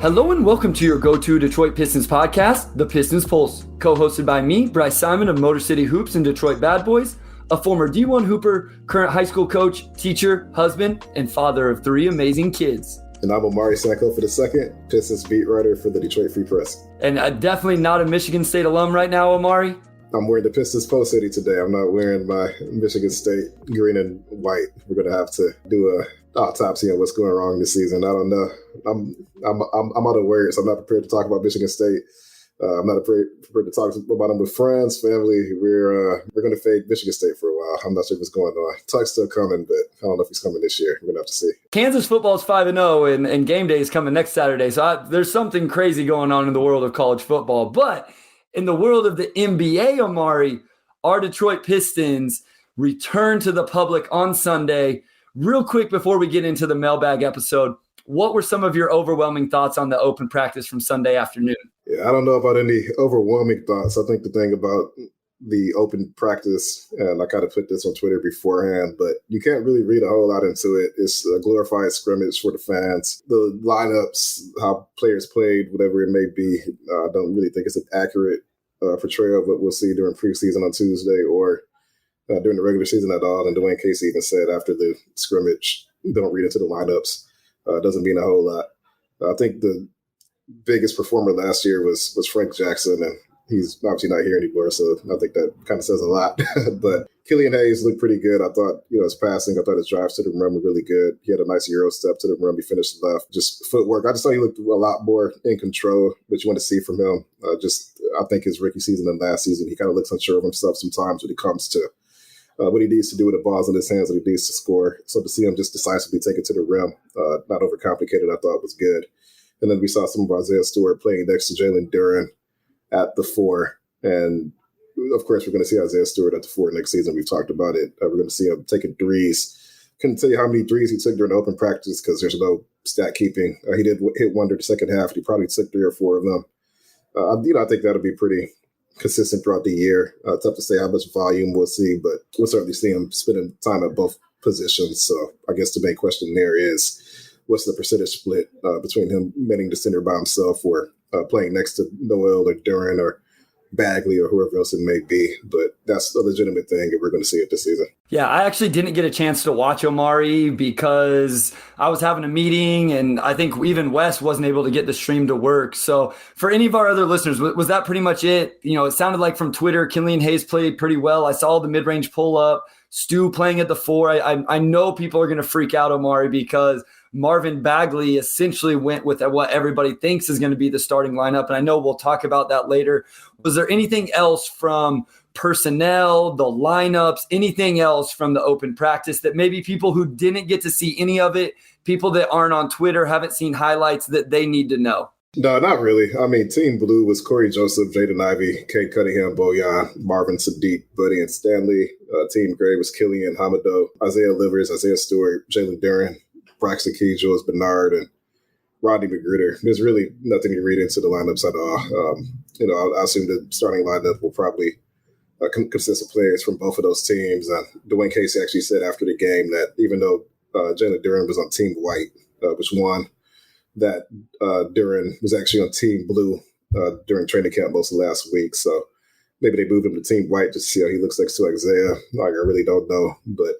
Hello and welcome to your go-to Detroit Pistons podcast, The Pistons Pulse, co-hosted by me, Bryce Simon of Motor City Hoops and Detroit Bad Boys, a former D1 Hooper, current high school coach, teacher, husband, and father of 3 amazing kids. And I'm Omari Sanko for the second, Pistons beat writer for the Detroit Free Press. And definitely not a Michigan State alum right now, Omari. I'm wearing the Pistons Post City today. I'm not wearing my Michigan State green and white. We're going to have to do a autopsy on what's going wrong this season. I don't know. I'm out of words. I'm not prepared to talk about Michigan State. I'm not prepared to talk about them with friends, family. We're going to fade Michigan State for a while. I'm not sure what's going on. Tuck's still coming, but I don't know if he's coming this year. We're going to have to see. Kansas football is 5-0, and game day is coming next Saturday. So there's something crazy going on in the world of college football. But in the world of the NBA, Omari, our Detroit Pistons return to the public on Sunday. Real quick before we get into the mailbag episode, what were some of your overwhelming thoughts on the open practice from Sunday afternoon? Yeah, I don't know about any overwhelming thoughts. I think the thing about the open practice, and I kind of put this on Twitter beforehand, but you can't really read a whole lot into it. It's a glorified scrimmage for the fans. The lineups, how players played, whatever it may be, I don't really think it's an accurate portrayal of what we'll see during preseason on Tuesday or during the regular season at all. And Dwane Casey even said after the scrimmage, don't read into the lineups. Doesn't mean a whole lot. I think the biggest performer last year was Frank Jackson, and he's obviously not here anymore, so I think that kind of says a lot. But Killian Hayes looked pretty good. I thought, his passing, I thought his drives to the rim were really good. He had a nice Euro step to the rim. He finished left. Just footwork. I just thought he looked a lot more in control, which you want to see from him. I think his rookie season and last season, he kind of looks unsure of himself sometimes when it comes to what he needs to do with the balls in his hands, what he needs to score. So to see him just decisively take it to the rim, not overcomplicated, I thought was good. And then we saw some of Isaiah Stewart playing next to Jalen Duren at the 4. And, of course, we're going to see Isaiah Stewart at the 4 next season. We've talked about it. We're going to see him taking threes. Couldn't tell you how many threes he took during the open practice because there's no stat keeping. He did hit one during the second half. He probably took 3 or 4 of them. I think that'll be pretty consistent throughout the year. Tough to say how much volume we'll see, but we'll certainly see him spending time at both positions. So I guess the main question there is, what's the percentage split between him manning the center by himself or playing next to Noel or Duren or Bagley or whoever else it may be? But that's a legitimate thing, and we're going to see it this season. Yeah, I actually didn't get a chance to watch Omari because I was having a meeting, and I think even Wes wasn't able to get the stream to work. So for any of our other listeners, was that pretty much it? It sounded like from Twitter, Killian Hayes played pretty well. I saw the mid-range pull-up, Stu playing at the 4. I know people are going to freak out, Omari, because Marvin Bagley essentially went with what everybody thinks is going to be the starting lineup. And I know we'll talk about that later. Was there anything else from personnel, the lineups, anything else from the open practice that maybe people who didn't get to see any of it, people that aren't on Twitter, haven't seen highlights that they need to know? No, not really. I mean, Team Blue was Corey Joseph, Jaden Ivey, Cade Cunningham, Bojan, Marvin Sadiq, Buddy, and Stanley. Team Gray was Killian, Hamidou, Isaiah Livers, Isaiah Stewart, Jalen Duren, Braxton Key, Jules Bernard, and Rodney McGritter. There's really nothing to read into the lineups at all. I assume the starting lineup will probably consist of players from both of those teams. Dwane Casey actually said after the game that even though Jalen Duren was on Team White, which won, that Duren was actually on Team Blue during training camp most of last week. So maybe they moved him to Team White just to see how he looks next to Isaiah. I really don't know, but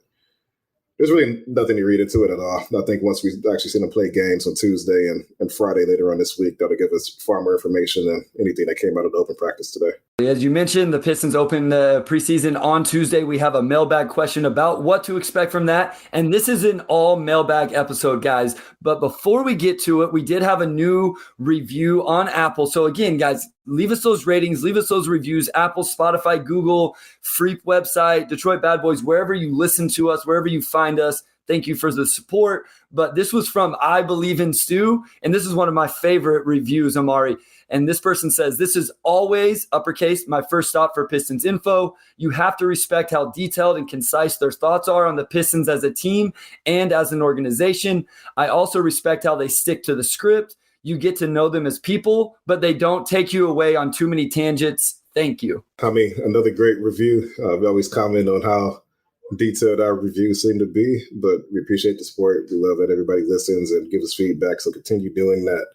there's really nothing to read into it at all. I think once we actually see them play games on Tuesday and Friday later on this week, that'll give us far more information than anything that came out of the open practice today. As you mentioned, the Pistons open the preseason on Tuesday. We have a mailbag question about what to expect from that. And this is an all mailbag episode, guys. But before we get to it, we did have a new review on Apple. So again, guys, leave us those ratings, leave us those reviews. Apple, Spotify, Google, Freep website, Detroit Bad Boys, wherever you listen to us, wherever you find us. Thank you for the support. But this was from I Believe in Stu, and this is one of my favorite reviews, Omari. And this person says, this is always, uppercase, my first stop for Pistons info. You have to respect how detailed and concise their thoughts are on the Pistons as a team and as an organization. I also respect how they stick to the script. You get to know them as people, but they don't take you away on too many tangents. Thank you. I mean, another great review. We always comment on how detailed our reviews seem to be, but we appreciate the support. We love that everybody listens and gives us feedback, so continue doing that.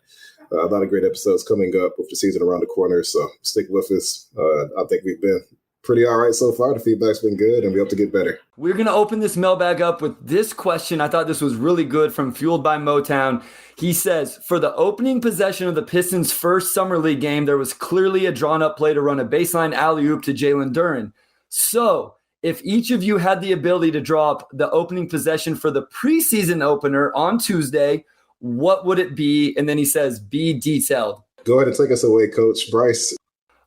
A lot of great episodes coming up with the season around the corner, so stick with us. I think we've been pretty all right so far. The feedback's been good, and we hope to get better. We're going to open this mailbag up with this question. I thought this was really good from Fueled by Motown. He says, for the opening possession of the Pistons' first Summer League game, there was clearly a drawn-up play to run a baseline alley-oop to Jalen Duren. So if each of you had the ability to draw up the opening possession for the preseason opener on Tuesday, what would it be? And then he says, be detailed. Go ahead and take us away, Coach Bryce.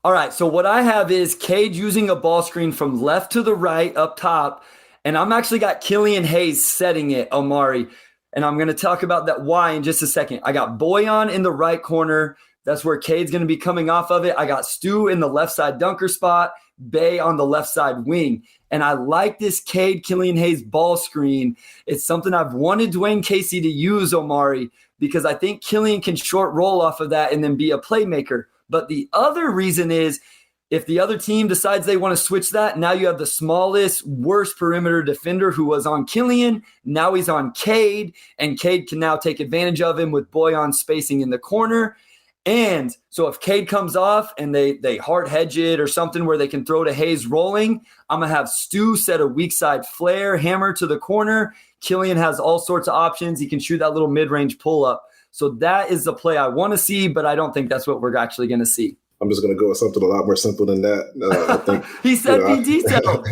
All right, so what I have is Cade using a ball screen from left to the right up top, and I'm actually got Killian Hayes setting it, Omari, and I'm going to talk about that why in just a second. I got Boyan in the right corner. That's where Cade's going to be coming off of it. I got Stu in the left side dunker spot, Bay on the left side wing, and I like this Cade Killian Hayes ball screen. It's something I've wanted Dwane Casey to use, Omari, because I think Killian can short roll off of that and then be a playmaker. But the other reason is if the other team decides they want to switch that, now you have the smallest, worst perimeter defender who was on Killian. Now he's on Cade, and Cade can now take advantage of him with Boyan spacing in the corner. And so if Cade comes off and they hard hedge it or something where they can throw to Hayes rolling, I'm going to have Stu set a weak side flare, hammer to the corner. Killian has all sorts of options. He can shoot that little mid-range pull-up. So that is the play I want to see, but I don't think that's what we're actually going to see. I'm just going to go with something a lot more simple than that. I think he said be detailed.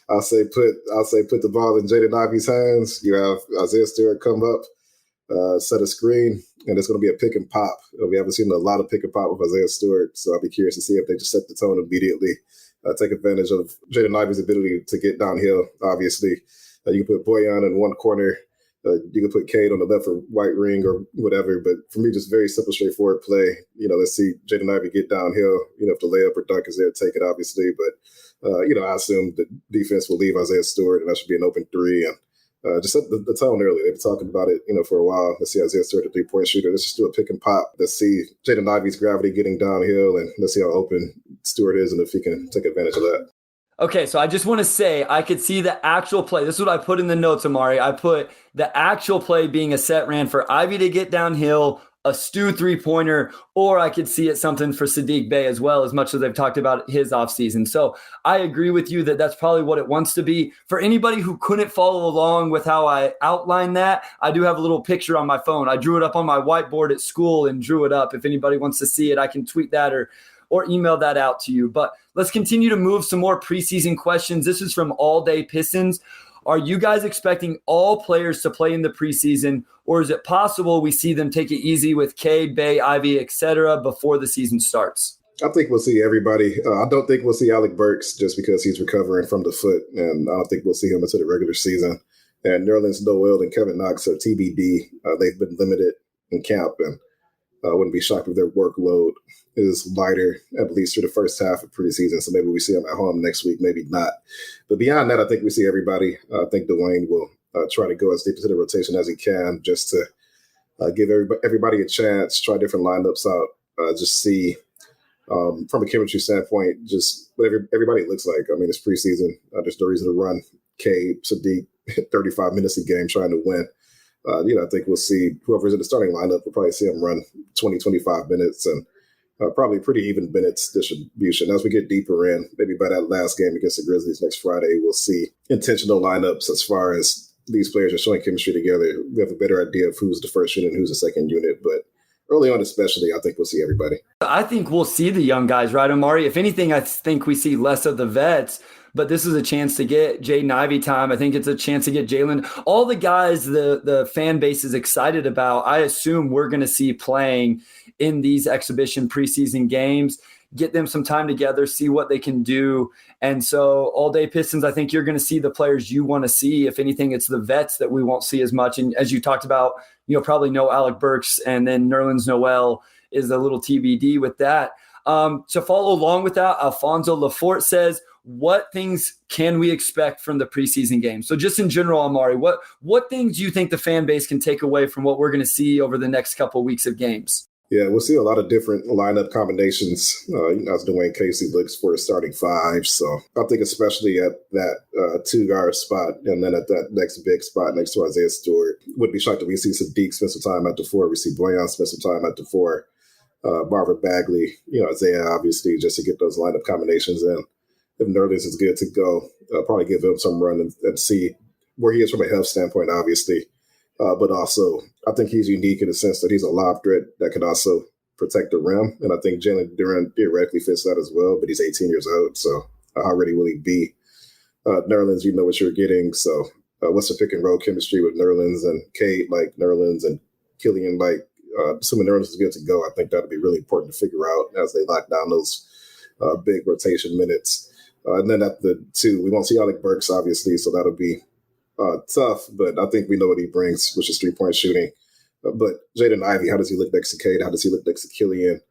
I'll say put the ball in Jaden Ivey's hands. You have Isaiah Stewart come up, set a screen, and it's going to be a pick and pop. We haven't seen a lot of pick and pop with Isaiah Stewart, so I'll be curious to see if they just set the tone immediately, take advantage of Jaden Ivey's ability to get downhill, obviously. You can put Boyan in one corner. You can put Cade on the left or right ring or whatever, but for me, just very simple, straightforward play. Let's see Jaden Ivey get downhill. If the layup or dunk is there, take it, obviously. But, I assume the defense will leave Isaiah Stewart, and that should be an open three. And just set the tone early. They've been talking about it, for a while. Let's see Isaiah Stewart, a three-point shooter. Let's just do a pick and pop. Let's see Jaden Ivey's gravity getting downhill, and let's see how open Stewart is and if he can take advantage of that. Okay, so I just want to say I could see the actual play. This is what I put in the notes, Omari. I put the actual play being a set ran for Ivey to get downhill, a Stu three-pointer, or I could see it something for Saddiq Bey as well, as much as they've talked about his offseason. So I agree with you that that's probably what it wants to be. For anybody who couldn't follow along with how I outlined that, I do have a little picture on my phone. I drew it up on my whiteboard at school and drew it up. If anybody wants to see it, I can tweet that or email that out to you. But let's continue to move some more preseason questions. This is from All Day Pistons. Are you guys expecting all players to play in the preseason, or is it possible we see them take it easy with Cade, Bay, Ivey, etc. before the season starts? I think we'll see everybody. I don't think we'll see Alec Burks just because he's recovering from the foot, and I don't think we'll see him until the regular season. And Nerlens Noel and Kevin Knox are TBD. They've been limited in camp, and I wouldn't be shocked if their workload is lighter, at least through the first half of preseason. So maybe we see them at home next week, maybe not. But beyond that, I think we see everybody. I think Dwane will try to go as deep into the rotation as he can just to give everybody a chance, try different lineups out, just see from a chemistry standpoint, just what everybody looks like. I mean, it's preseason. There's no reason to run Cade, Saddiq 35 minutes a game trying to win. I think we'll see whoever's in the starting lineup, we'll probably see them run 20, 25 minutes and probably pretty even minutes distribution. As we get deeper in, maybe by that last game against the Grizzlies next Friday, we'll see intentional lineups as far as these players are showing chemistry together. We have a better idea of who's the first unit and who's the second unit. But early on especially, I think we'll see everybody. I think we'll see the young guys, right, Omari? If anything, I think we see less of the vets. But this is a chance to get Jaden Ivey time. I think it's a chance to get Jalen. All the guys the fan base is excited about, I assume we're going to see playing in these exhibition preseason games, get them some time together, see what they can do. And so All Day Pistons, I think you're going to see the players you want to see. If anything, it's the vets that we won't see as much. And as you talked about, probably no Alec Burks, and then Nerlens Noel is a little TBD with that. To follow along with that, Alfonso Lafort says, what things can we expect from the preseason game? So just in general, Omari, what things do you think the fan base can take away from what we're going to see over the next couple of weeks of games? Yeah, we'll see a lot of different lineup combinations as Dwane Casey looks for a starting five. So I think especially at that two-guard spot and then at that next big spot next to Isaiah Stewart, would be shocked if we see Sadiq spend some time at the four. We see Boyan spend some time at the four. Marvin Bagley, Isaiah, obviously, just to get those lineup combinations in. If Nerlens is good to go, probably give him some run and see where he is from a health standpoint, obviously. But also, I think he's unique in the sense that he's a lob threat that can also protect the rim. And I think Jalen Duren theoretically fits that as well, but he's 18 years old. So how ready will he be? Nerlens, you know what you're getting. So what's the pick and roll chemistry with Nerlens and Cade like Nerlens and Killian like? Assuming Nerlens is good to go, I think that'll be really important to figure out as they lock down those big rotation minutes. And then at the two, we won't see Alec Burks, obviously, so that'll be tough, but I think we know what he brings, which is three-point shooting. But Jaden Ivey, how does he look next to Cade? How does he look next to Killian?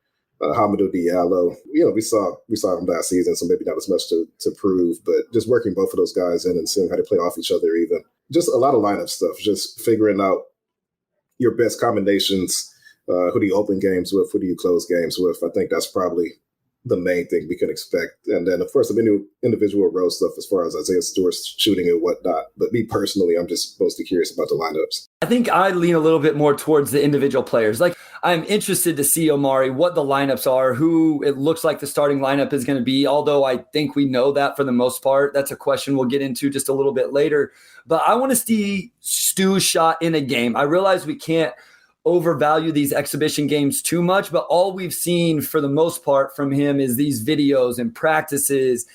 Hamidou Diallo, we saw him last season, so maybe not as much to prove, but just working both of those guys in and seeing how they play off each other even. Just a lot of lineup stuff, just figuring out your best combinations. Who do you open games with? Who do you close games with? I think that's probably the main thing we can expect. And then, of course, the individual role stuff as far as Isaiah Stewart's shooting and whatnot. But me personally, I'm just mostly curious about the lineups. I think I lean a little bit more towards the individual players. Like, I'm interested to see, Omari, what the lineups are, who it looks like the starting lineup is going to be, although I think we know that for the most part. That's a question we'll get into just a little bit later. But I want to see Stu's shot in a game. I realize we can't overvalue these exhibition games too much, but all we've seen for the most part from him is these videos and practices,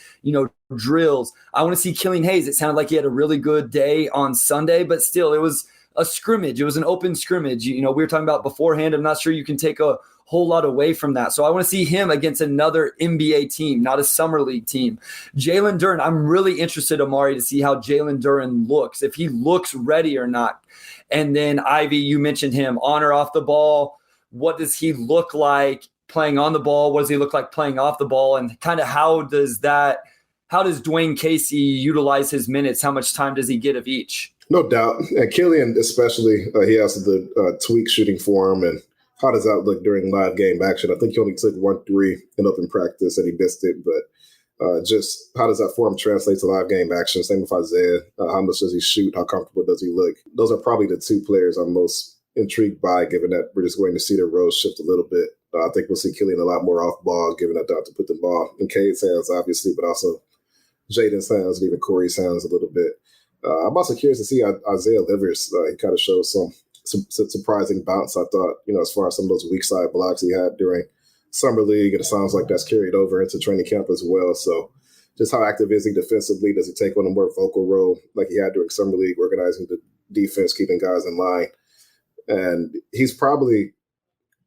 drills. I want to see Killian Hayes. It sounded like he had a really good day on Sunday, but still it was a scrimmage. It was an open scrimmage. We were talking about beforehand. I'm not sure you can take a whole lot away from that. So I want to see him against another NBA team, not a summer league team. Jalen Duren, I'm really interested, Omari, to see how Jalen Duren looks, if he looks ready or not. And then Ivey, you mentioned him on or off the ball. What does he look like playing on the ball? What does he look like playing off the ball? And kind of how does Dwane Casey utilize his minutes? How much time does he get of each? No doubt. And Killian, especially, he has the tweak shooting form. And how does that look during live game action? I think he only took 1-3 in open practice and he missed it. But just how does that form translate to live game action? Same with Isaiah. How much does he shoot? How comfortable does he look? Those are probably the two players I'm most intrigued by, given that we're just going to see their roles shift a little bit. I think we'll see Killian a lot more off ball, given that they have to put the ball in Cade's hands, obviously, but also Jaden's hands and even Corey's hands a little bit. I'm also curious to see Isaiah Livers. He kind of showed some surprising bounce, I thought, as far as some of those weak side blocks he had during Summer League, and it sounds like that's carried over into training camp as well. So just how active is he defensively? Does he take on a more vocal role like he had during Summer League, organizing the defense, keeping guys in line? And he's probably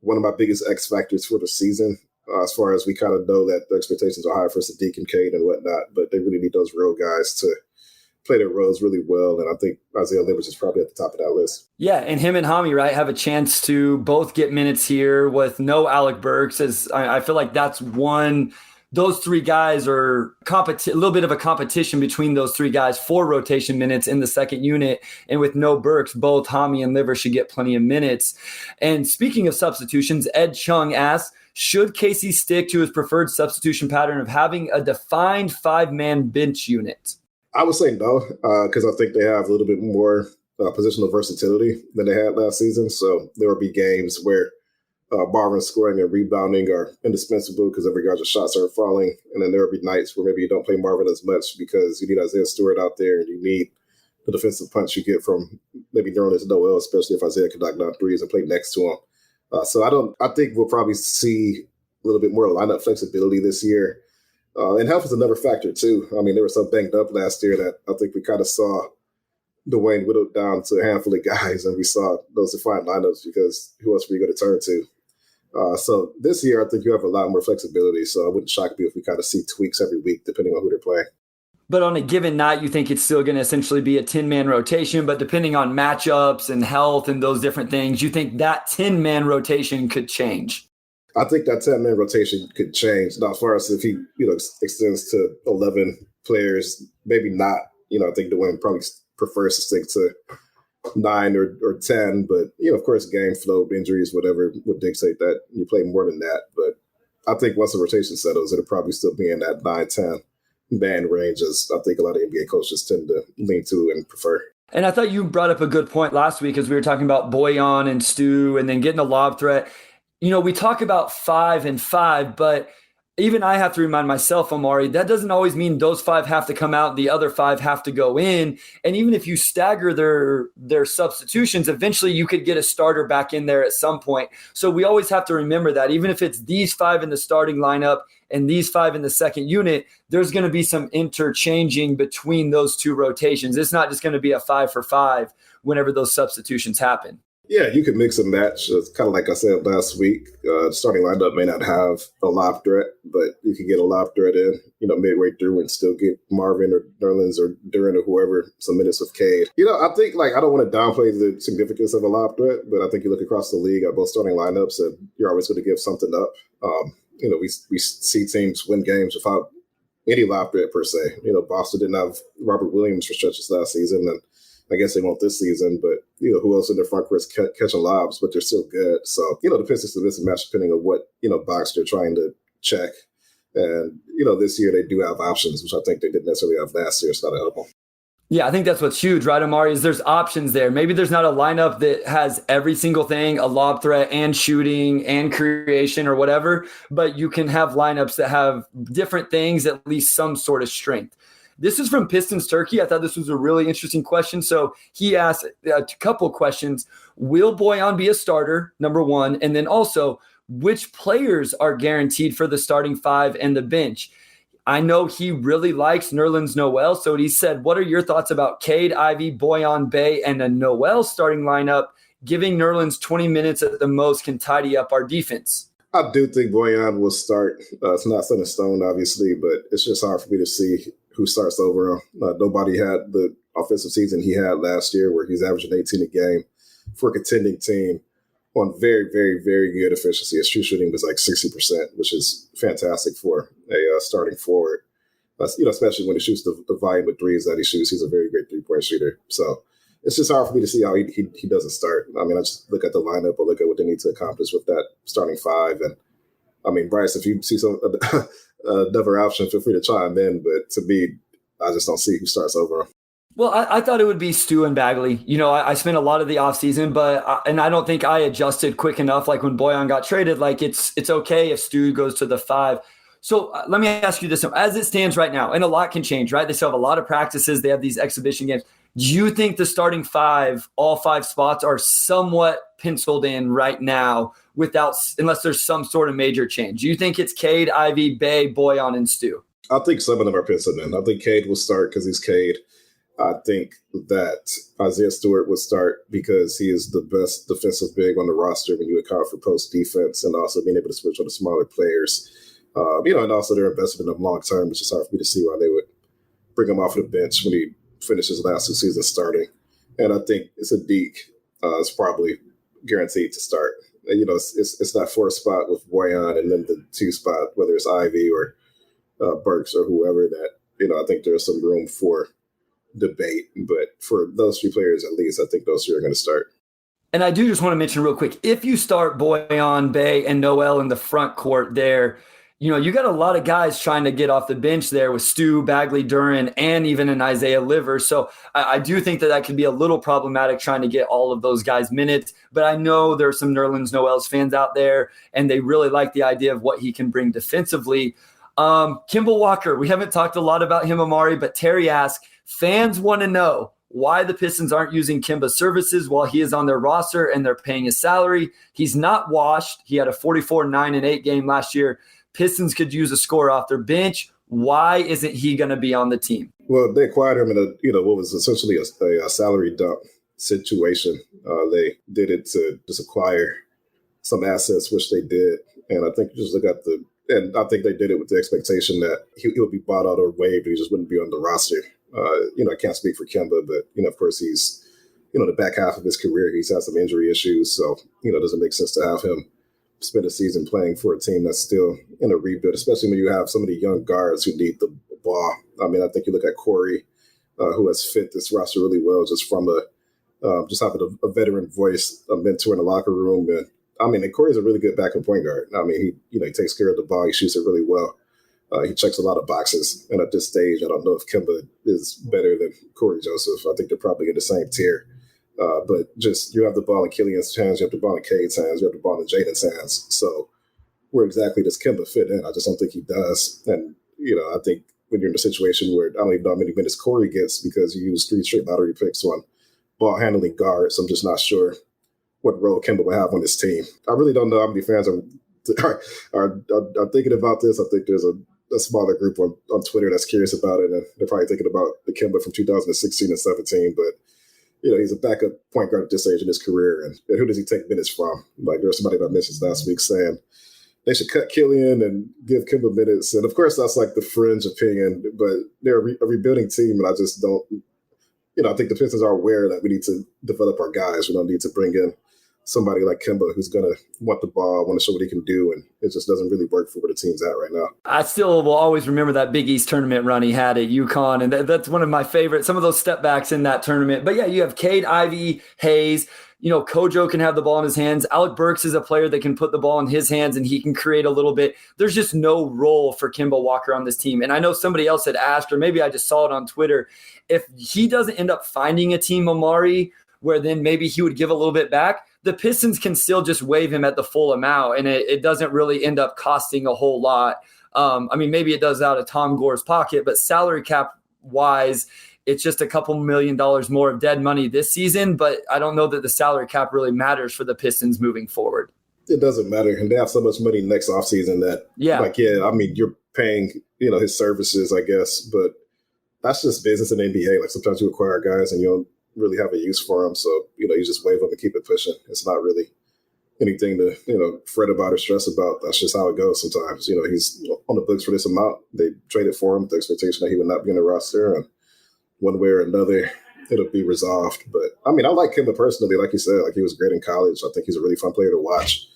one of my biggest X factors for the season, as far as we kind of know that the expectations are high for Sadiq and Cade and whatnot, but they really need those real guys to play their roles really well, and I think Isaiah Livers is probably at the top of that list. Yeah, and him and Hami, right, have a chance to both get minutes here with no Alec Burks. As I feel like that's one. Those three guys are a little bit of a competition between those three guys for rotation minutes in the second unit, and with no Burks, both Hami and Livers should get plenty of minutes. And speaking of substitutions, Ed Chung asks, should Casey stick to his preferred substitution pattern of having a defined 5-man bench unit? I would say no, because I think they have a little bit more positional versatility than they had last season. So there will be games where Marvin scoring and rebounding are indispensable because every guy's shots are falling. And then there will be nights where maybe you don't play Marvin as much because you need Isaiah Stewart out there and you need the defensive punch you get from maybe Nerlens Noel, especially if Isaiah can knock down threes and play next to him. I think we'll probably see a little bit more lineup flexibility this year. And health is another factor, too. I mean, they were so banged up last year that I think we kind of saw Dwane whittled down to a handful of guys, and we saw those defined lineups because who else were you going to turn to? So this year, I think you have a lot more flexibility, so I wouldn't shock me if we kind of see tweaks every week depending on who they're playing. But on a given night, you think it's still going to essentially be a 10-man rotation, but depending on matchups and health and those different things, you think that 10-man rotation could change? I think that 10-man rotation could change. Now, as far as if he, extends to 11 players, maybe not. I think Dwane probably prefers to stick to 9 or 10. But, of course, game flow, injuries, whatever would dictate that you play more than that. But I think once the rotation settles, it'll probably still be in that 9-10 band range, as I think a lot of NBA coaches tend to lean to and prefer. And I thought you brought up a good point last week as we were talking about Boyan and Stu and then getting a lob threat. We talk about 5 and 5, but even I have to remind myself, Omari, that doesn't always mean those 5 have to come out and the other 5 have to go in. And even if you stagger their substitutions, eventually you could get a starter back in there at some point. So we always have to remember that even if it's these 5 in the starting lineup and these 5 in the second unit, there's going to be some interchanging between those two rotations. It's not just going to be a 5 for 5 whenever those substitutions happen. Yeah, you can mix and match. It's kind of like I said last week. Starting lineup may not have a lob threat, but you can get a lob threat in, midway through and still get Marvin or Nerlens or Duran or whoever some minutes with Cade. I think I don't want to downplay the significance of a lob threat, but I think you look across the league at both starting lineups and you're always going to give something up. We see teams win games without any lob threat per se. Boston didn't have Robert Williams for stretches last season, and I guess they won't this season, but, who else in their front court is catching lobs, but they're still good. So, the Pistons to miss a match depending on what, box they're trying to check. And, this year they do have options, which I think they didn't necessarily have last year. It's not helpful. Yeah, I think that's what's huge, right, Omari, is there's options there. Maybe there's not a lineup that has every single thing, a lob threat and shooting and creation or whatever, but you can have lineups that have different things, at least some sort of strength. This is from Pistons Turkey. I thought this was a really interesting question. So he asked a couple questions. Will Boyan be a starter, number one? And then also, which players are guaranteed for the starting 5 and the bench? I know he really likes Nerlens Noel. So he said, what are your thoughts about Cade, Ivey, Boyan, Bey, and a Noel starting lineup? Giving Nerlens 20 minutes at the most can tidy up our defense. I do think Boyan will start. It's not set in stone, obviously, but it's just hard for me to see who starts over him. Nobody had the offensive season he had last year where he's averaging 18 a game for a contending team on very, very, very good efficiency. His true shooting was like 60%, which is fantastic for a starting forward. Especially when he shoots the volume of threes that he shoots. He's a very great three-point shooter. So it's just hard for me to see how he doesn't start. I mean, I just look at the lineup or look at what they need to accomplish with that starting 5. And I mean, Bryce, if you see some another option, feel free to chime in. But to me, I just don't see who starts over him. Well, I thought it would be Stu and Bagley. I spent a lot of the offseason, and I don't think I adjusted quick enough. Like when Boyan got traded, it's okay if Stu goes to the 5. So let me ask you this. As it stands right now, and a lot can change, right? They still have a lot of practices. They have these exhibition games. Do you think the starting 5, all 5 spots are somewhat penciled in right now unless there's some sort of major change? Do you think it's Cade, Ivey, Bey, Boyan, and Stu? I think some of them are penciled in. I think Cade will start because he's Cade. I think that Isaiah Stewart would start because he is the best defensive big on the roster when you account for post defense and also being able to switch on the smaller players. And also they're invested in him long term, which is hard for me to see why they would bring him off the bench when he finishes the last 2 seasons starting. And I think Sadiq is probably guaranteed to start. And, it's that 4 spot with Boyan and then the 2 spot, whether it's Ivey or Burks or whoever that, I think there's some room for debate. But for those 3 players, at least, I think those 3 are going to start. And I do just want to mention real quick, if you start Boyan, Bey, and Noel in the front court there, you got a lot of guys trying to get off the bench there with Stu, Bagley, Duran, and even an Isaiah Liver. So I do think that could be a little problematic trying to get all of those guys minutes. But I know there are some Nerlens Noel's fans out there, and they really like the idea of what he can bring defensively. Kemba Walker, we haven't talked a lot about him, Omari, but Terry asked, fans want to know why the Pistons aren't using Kemba's services while he is on their roster and they're paying his salary. He's not washed. He had a 44-9-8 game last year. Pistons could use a scorer off their bench. Why isn't he going to be on the team? Well, they acquired him in what was essentially a salary dump situation. They did it to just acquire some assets, which they did. And I think you just look at and I think they did it with the expectation that he would be bought out or waived. He just wouldn't be on the roster. I can't speak for Kemba, but, of course, he's, the back half of his career, he's had some injury issues. So, it doesn't make sense to have him spend a season playing for a team that's still in a rebuild, especially when you have some of the young guards who need the ball. I mean, I think you look at Corey, who has fit this roster really well just from a just having a veteran voice, a mentor in the locker room. And Corey's a really good backup point guard. I mean, he takes care of the ball. He shoots it really well. He checks a lot of boxes. And at this stage, I don't know if Kemba is better than Corey Joseph. I think they're probably in the same tier. But just you have the ball in Killian's hands, you have the ball in Cade's hands, you have the ball in Jaden's hands. So where exactly does Kemba fit in? I just don't think he does. And, I think when you're in a situation where I don't even know how many minutes Corey gets because you use 3 straight lottery picks on ball handling guards, I'm just not sure what role Kemba will have on this team. I really don't know how many fans are thinking about this. I think there's a smaller group on Twitter that's curious about it, and they're probably thinking about the Kemba from 2016 and 17. But he's a backup point guard at this age in his career, and who does he take minutes from? Like there was somebody that mentioned last week saying they should cut Killian and give Kemba minutes, and of course that's like the fringe opinion. But they're a rebuilding team, and I just don't. I think the Pistons are aware that we need to develop our guys. We don't need to bring in somebody like Kemba who's going to want the ball, want to show what he can do, and it just doesn't really work for where the team's at right now. I still will always remember that Big East tournament run he had at UConn, and that's one of my favorites, some of those step backs in that tournament. But yeah, you have Cade, Ivey, Hayes. Kojo can have the ball in his hands. Alec Burks is a player that can put the ball in his hands and he can create a little bit. There's just no role for Kemba Walker on this team. And I know somebody else had asked, or maybe I just saw it on Twitter, if he doesn't end up finding a team, Omari, where then maybe he would give a little bit back, the Pistons can still just waive him at the full amount, and it doesn't really end up costing a whole lot. Maybe it does out of Tom Gore's pocket, but salary cap wise, it's just a couple $1 million more of dead money this season, but I don't know that the salary cap really matters for the Pistons moving forward. It doesn't matter, and they have so much money next offseason that, you're paying, his services, I guess, but that's just business in the NBA. Like sometimes you acquire guys and you don't really have a use for them, so you just wave them and keep it pushing. It's not really anything to fret about or stress about. That's just how it goes sometimes. He's on the books for this amount. They traded for him with the expectation that he would not be on the roster, and one way or another it'll be resolved. But I like Kemba personally. Like you said, like he was great in college. I think he's a really fun player to watch.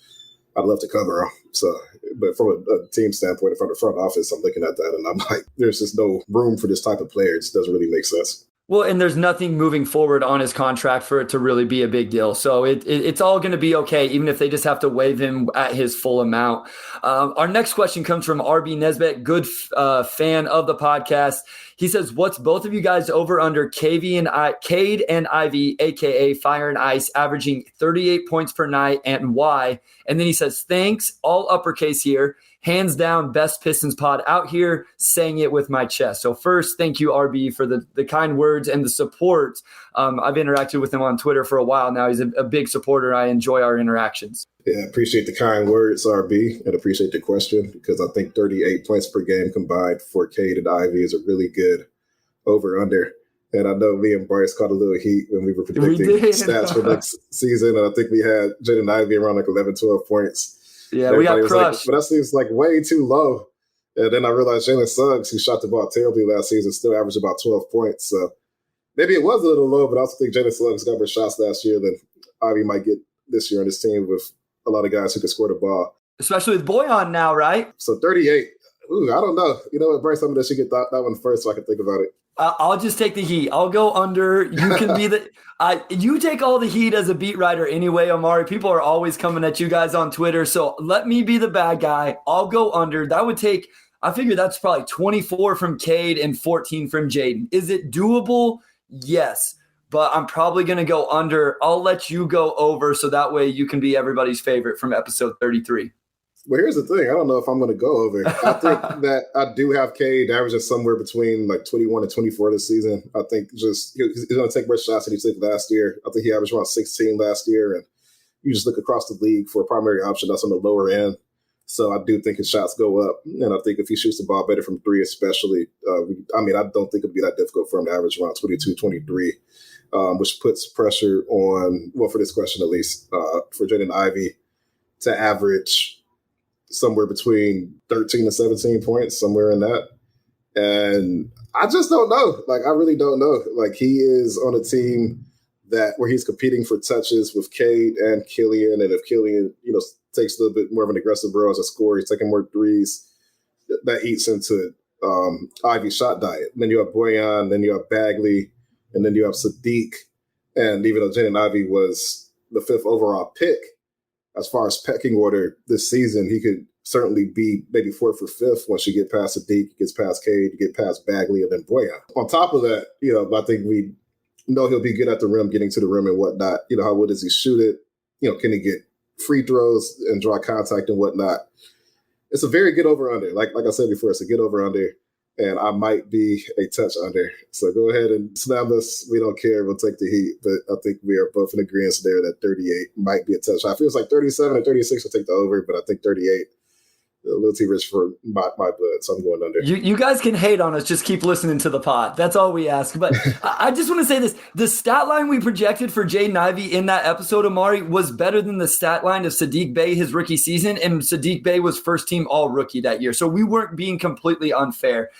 I'd love to cover him. So, but from a team standpoint, from the front office, I'm looking at that and I'm like, there's just no room for this type of player. It just doesn't really make sense. Well, and there's nothing moving forward on his contract for it to really be a big deal. So it's all going to be okay, even if they just have to waive him at his full amount. Our next question comes from RB Nesbitt, good fan of the podcast. He says, what's both of you guys over under Cade and Ivey, a.k.a. Fire and Ice, averaging 38 points per night, and why? And then he says, thanks, all uppercase here. Hands down, best Pistons pod out here, saying it with my chest. So first, thank you, RB, for the kind words and the support. I've interacted with him on Twitter for a while now. He's a big supporter. I enjoy our interactions. Yeah, appreciate the kind words, RB, and appreciate the question, because I think 38 points per game combined for Cade and Ivey is a really good over-under. And I know me and Bryce caught a little heat when we were predicting stats for next season. And I think we had Jaden Ivey around like 11, 12 points. Yeah, we got crushed. But that seems like way too low. And then I realized Jalen Suggs, who shot the ball terribly last season, still averaged about 12 points. So maybe it was a little low, but I also think Jalen Suggs got more shots last year than Ivey might get this year on this team with a lot of guys who can score the ball. Especially with Boyan now, right? So 38. Ooh, I don't know. You know what, Bryce? I'm going to let you get that one first so I can think about it. I'll just take the heat. I'll go under. You can be you take all the heat as a beat writer anyway, Omari. People are always coming at you guys on Twitter. So let me be the bad guy. I'll go under. That would take, I figure that's probably 24 from Cade and 14 from Jaden. Is it doable? Yes. But I'm probably going to go under. I'll let you go over so that way you can be everybody's favorite from episode 33. Well, here's the thing. I don't know if I'm going to go over. I think that I do have Cade averaging somewhere between like 21 and 24 this season. I think just he's going to take more shots than he took last year. I think he averaged around 16 last year. And you just look across the league for a primary option that's on the lower end. So I do think his shots go up. And I think if he shoots the ball better from three especially, I don't think it'd be that difficult for him to average around 22, 23, which puts pressure on, well, for this question at least, for Jaden Ivey to average somewhere between 13 and 17 points, somewhere in that. And I just don't know. Like, I really don't know. Like, he is on a team where he's competing for touches with Cade and Killian. And if Killian, takes a little bit more of an aggressive role as a scorer, he's taking more threes, that eats into Ivey's shot diet. And then you have Boyan, then you have Bagley, and then you have Sadiq. And even though Jaden Ivey was the 5th overall pick, as far as pecking order this season, he could certainly be maybe 4th or 5th once you get past Sadiq, gets past Cade, you get past Bagley, and then Boyan. On top of that, I think we know he'll be good at the rim, getting to the rim and whatnot. How well does he shoot it? Can he get free throws and draw contact and whatnot? It's a very good over-under. Like I said before, it's a good over-under, and I might be a touch under. So go ahead and snap us. We don't care. We'll take the heat. But I think we are both in agreement there that 38 might be a touch. I feel like 37 and 36 will take the over, but I think 38 a little too rich for my blood, so I'm going under. You guys can hate on us. Just keep listening to the pod. That's all we ask. But I just want to say this. The stat line we projected for Jaden Ivey in that episode, Omari, was better than the stat line of Sadiq Bey his rookie season, and Sadiq Bey was first-team all-rookie that year. So we weren't being completely unfair.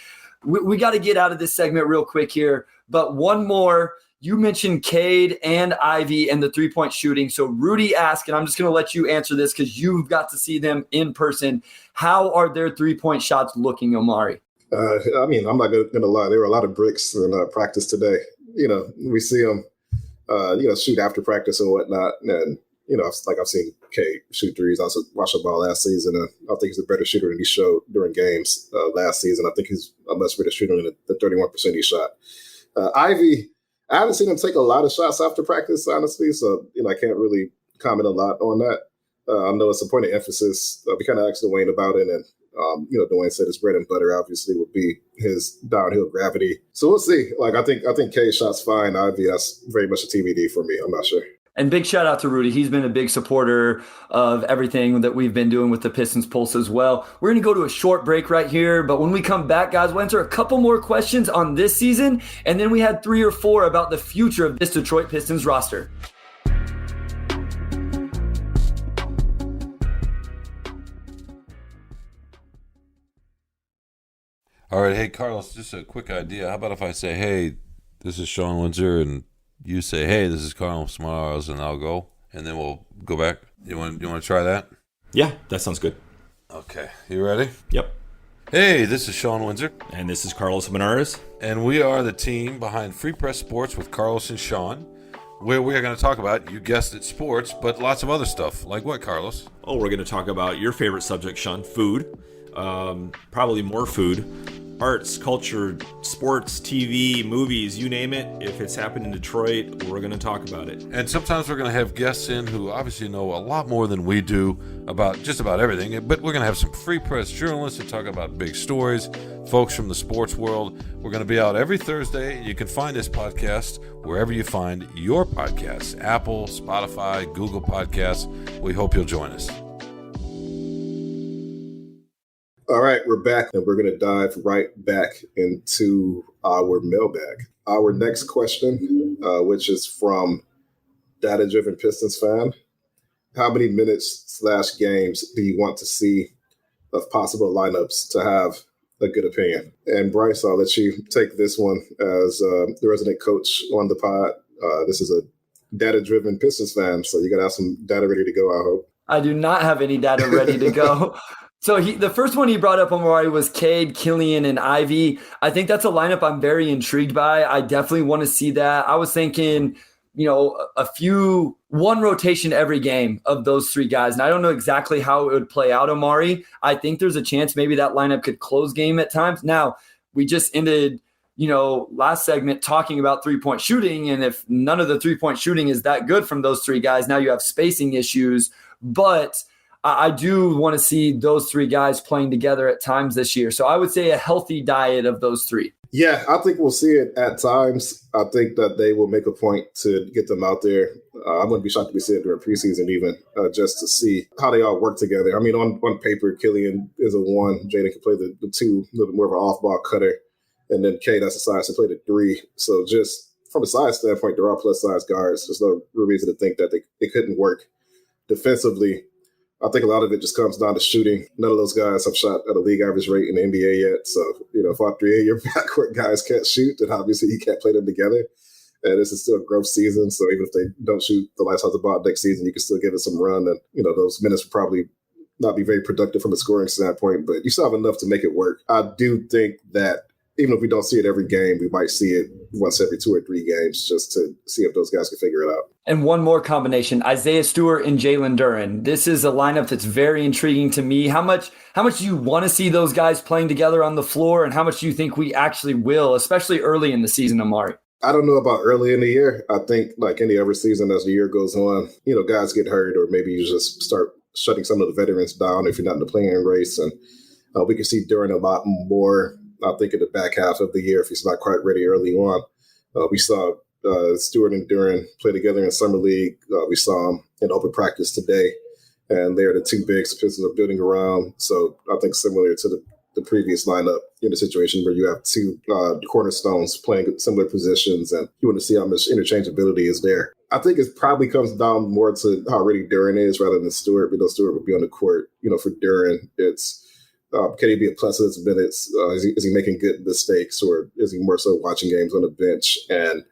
We got to get out of this segment real quick here, but one more. You mentioned Cade and Ivey and the three-point shooting. So Rudy asked, and I'm just going to let you answer this because you've got to see them in person. How are their three-point shots looking, Omari? I'm not going to lie. There were a lot of bricks in practice today. We see them, shoot after practice and whatnot. And, I've seen Cade shoot threes. I was watching ball last season, and I think he's a better shooter than he showed during games last season. I think he's a much better shooter than the 31% he shot. Ivey, I haven't seen him take a lot of shots after practice, honestly, so I can't really comment a lot on that. I know it's a point of emphasis. We kind of asked Dwane about it, and Dwane said his bread and butter obviously would be his downhill gravity. So we'll see. I think K's shot's fine. Ivey, that's very much a TBD for me. I'm not sure. And big shout out to Rudy. He's been a big supporter of everything that we've been doing with the Pistons Pulse as well. We're going to go to a short break right here. But when we come back, guys, we'll answer a couple more questions on this season. And then we had 3 or 4 about the future of this Detroit Pistons roster. All right. Hey, Carlos, just a quick idea. How about if I say, hey, this is Sean Windsor, and you say, hey, this is Carlos Morales, and I'll go, and then we'll go back. You want to try that? Yeah, that sounds good. Okay. You ready? Yep. Hey, this is Sean Windsor. And this is Carlos Menares. And we are the team behind Free Press Sports with Carlos and Sean, where we are going to talk about, you guessed it, sports, but lots of other stuff. Like what, Carlos? Oh, we're going to talk about your favorite subject, Sean, food. Probably more food. Arts, culture, sports, TV, movies, you name it. If it's happened in Detroit, we're going to talk about it. And sometimes we're going to have guests in who obviously know a lot more than we do about just about everything. But we're going to have some Free Press journalists to talk about big stories, folks from the sports world. We're going to be out every Thursday. You can find this podcast wherever you find your podcasts, Apple, Spotify, Google Podcasts. We hope you'll join us. All right, we're back, and we're going to dive right back into our mailbag. Our next question, which is from Data Driven Pistons fan. How many minutes/games do you want to see of possible lineups to have a good opinion? And Bryce, I'll let you take this one as the resident coach on the pod. This is a Data Driven Pistons fan, so you got to have some data ready to go, I hope. I do not have any data ready to go. So the first one he brought up, Omari, was Cade, Killian, and Ivey. I think that's a lineup I'm very intrigued by. I definitely want to see that. I was thinking, one rotation every game of those 3 guys. And I don't know exactly how it would play out, Omari. I think there's a chance maybe that lineup could close game at times. Now, we just ended, last segment talking about three-point shooting. And if none of the three-point shooting is that good from those 3 guys, now you have spacing issues. But I do want to see those 3 guys playing together at times this year. So I would say a healthy diet of those 3. Yeah, I think we'll see it at times. I think that they will make a point to get them out there. I wouldn't be shocked if we see it during preseason even, just to see how they all work together. I mean, on paper, Killian is a 1. Jaden can play the 2, a little bit more of an off-ball cutter. And then Cade has the size to play the 3. So just from a size standpoint, they're all plus-size guards. There's no real reason to think that it couldn't work. Defensively, I think a lot of it just comes down to shooting. None of those guys have shot at a league average rate in the NBA yet. So, if all 3 of your backcourt guys can't shoot, then obviously you can't play them together. And this is still a growth season. So even if they don't shoot the lights out the ball next season, you can still give it some run. And, those minutes will probably not be very productive from a scoring standpoint, but you still have enough to make it work. I do think that even if we don't see it every game, we might see it once every 2 or 3 games just to see if those guys can figure it out. And one more combination, Isaiah Stewart and Jalen Duren. This is a lineup that's very intriguing to me. How much do you want to see those guys playing together on the floor, and how much do you think we actually will, especially early in the season, Omari? I don't know about early in the year. I think like any other season, as the year goes on, guys get hurt, or maybe you just start shutting some of the veterans down if you're not in the playing race. And we can see Duren a lot more, I think, in the back half of the year if he's not quite ready early on. We saw Stewart and Duren play together in Summer League. We saw them in open practice today, and they're the 2 bigs the Pistons are building around. So I think similar to the previous lineup, in a situation where you have 2 cornerstones playing similar positions, and you want to see how much interchangeability is there. I think it probably comes down more to how ready Duren is rather than Stewart, because Stewart would be on the court. For Duren, it's can he be a plus of minutes? Is he making good mistakes, or is he more so watching games on the bench and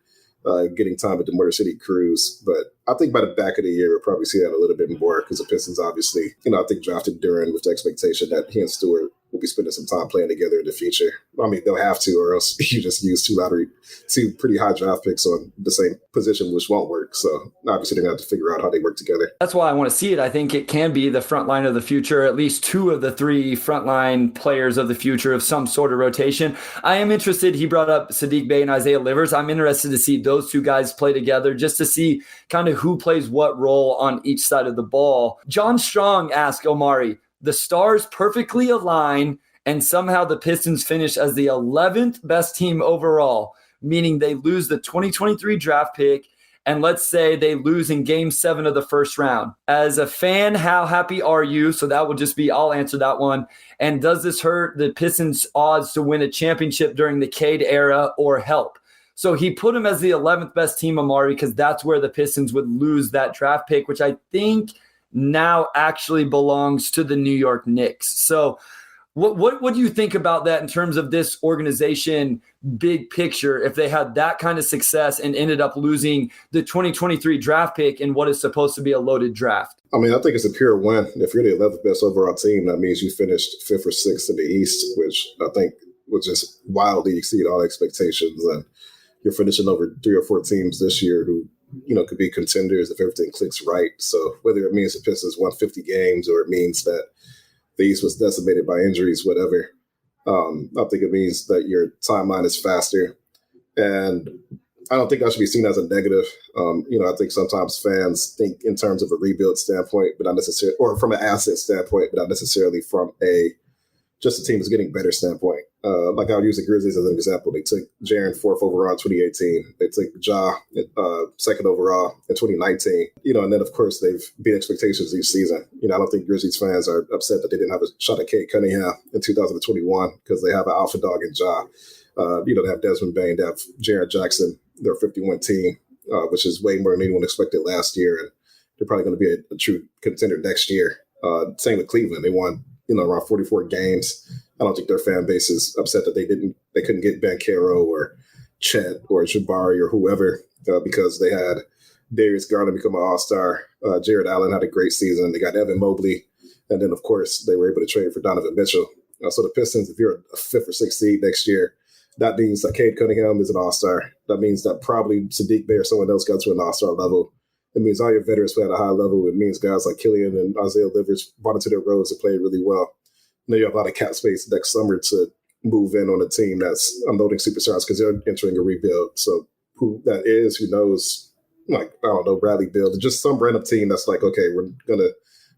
getting time at the Motor City Cruise? But I think by the back of the year, we'll probably see that a little bit more, because the Pistons obviously, I think drafted Duren with the expectation that he and Stewart will be spending some time playing together in the future. I mean, they'll have to, or else you just use 2 pretty high draft picks on the same position, which won't work. So obviously they're going to have to figure out how they work together. That's why I want to see it. I think it can be the front line of the future, at least 2 of the 3 frontline players of the future of some sort of rotation. I am interested. He brought up Sadiq Bey and Isaiah Livers. I'm interested to see those 2 guys play together, just to see kind of who plays what role on each side of the ball. John Strong asked Omari, the stars perfectly align and somehow the Pistons finish as the 11th best team overall, meaning they lose the 2023 draft pick, and let's say they lose in Game 7 of the first round. As a fan, how happy are you? So that would just be, I'll answer that one. And does this hurt the Pistons' odds to win a championship during the Cade era, or help? So he put him as the 11th best team, Omari, because that's where the Pistons would lose that draft pick, which I think now actually belongs to the New York Knicks. So what do you think about that in terms of this organization, big picture, if they had that kind of success and ended up losing the 2023 draft pick in what is supposed to be a loaded draft? I mean, I think it's a pure win. If you're the 11th best overall team, that means you finished 5th or 6th in the East, which I think would just wildly exceed all expectations. And you're finishing over 3 or 4 teams this year who, could be contenders if everything clicks right. So whether it means the Pistons won 50 games, or it means that the East was decimated by injuries, whatever, I think it means that your timeline is faster. And I don't think that should be seen as a negative. I think sometimes fans think in terms of a rebuild standpoint, but not necessarily, or from an asset standpoint, but not necessarily from just the team is getting better standpoint. Like I'll use the Grizzlies as an example. They took Jaren 4th overall in 2018. They took Ja 2nd overall in 2019. And then of course they've beat expectations each season. I don't think Grizzlies fans are upset that they didn't have a shot at Cade Cunningham in 2021, because they have an alpha dog in Ja. They have Desmond Bain, they have Jaren Jackson. They're a 51 team, which is way more than anyone expected last year, and they're probably going to be a true contender next year. Same with Cleveland. They won around 44 games. I don't think their fan base is upset that they couldn't get Banchero or Chet or Jabari or whoever, because they had Darius Garland become an all-star. Jared Allen had a great season. They got Evan Mobley. And then, of course, they were able to trade for Donovan Mitchell. So the Pistons, if you're a 5th or 6th seed next year, that means that Cade Cunningham is an all-star. That means that probably Sadiq Bey or someone else got to an all-star level. It means all your veterans play at a high level. It means guys like Killian and Isaiah Livers brought into their roles and played really well. Now you have a lot of cap space next summer to move in on a team that's unloading superstars, because they're entering a rebuild. So who that is, who knows, like, I don't know, Bradley Beal, just some random team that's like, okay, we're going to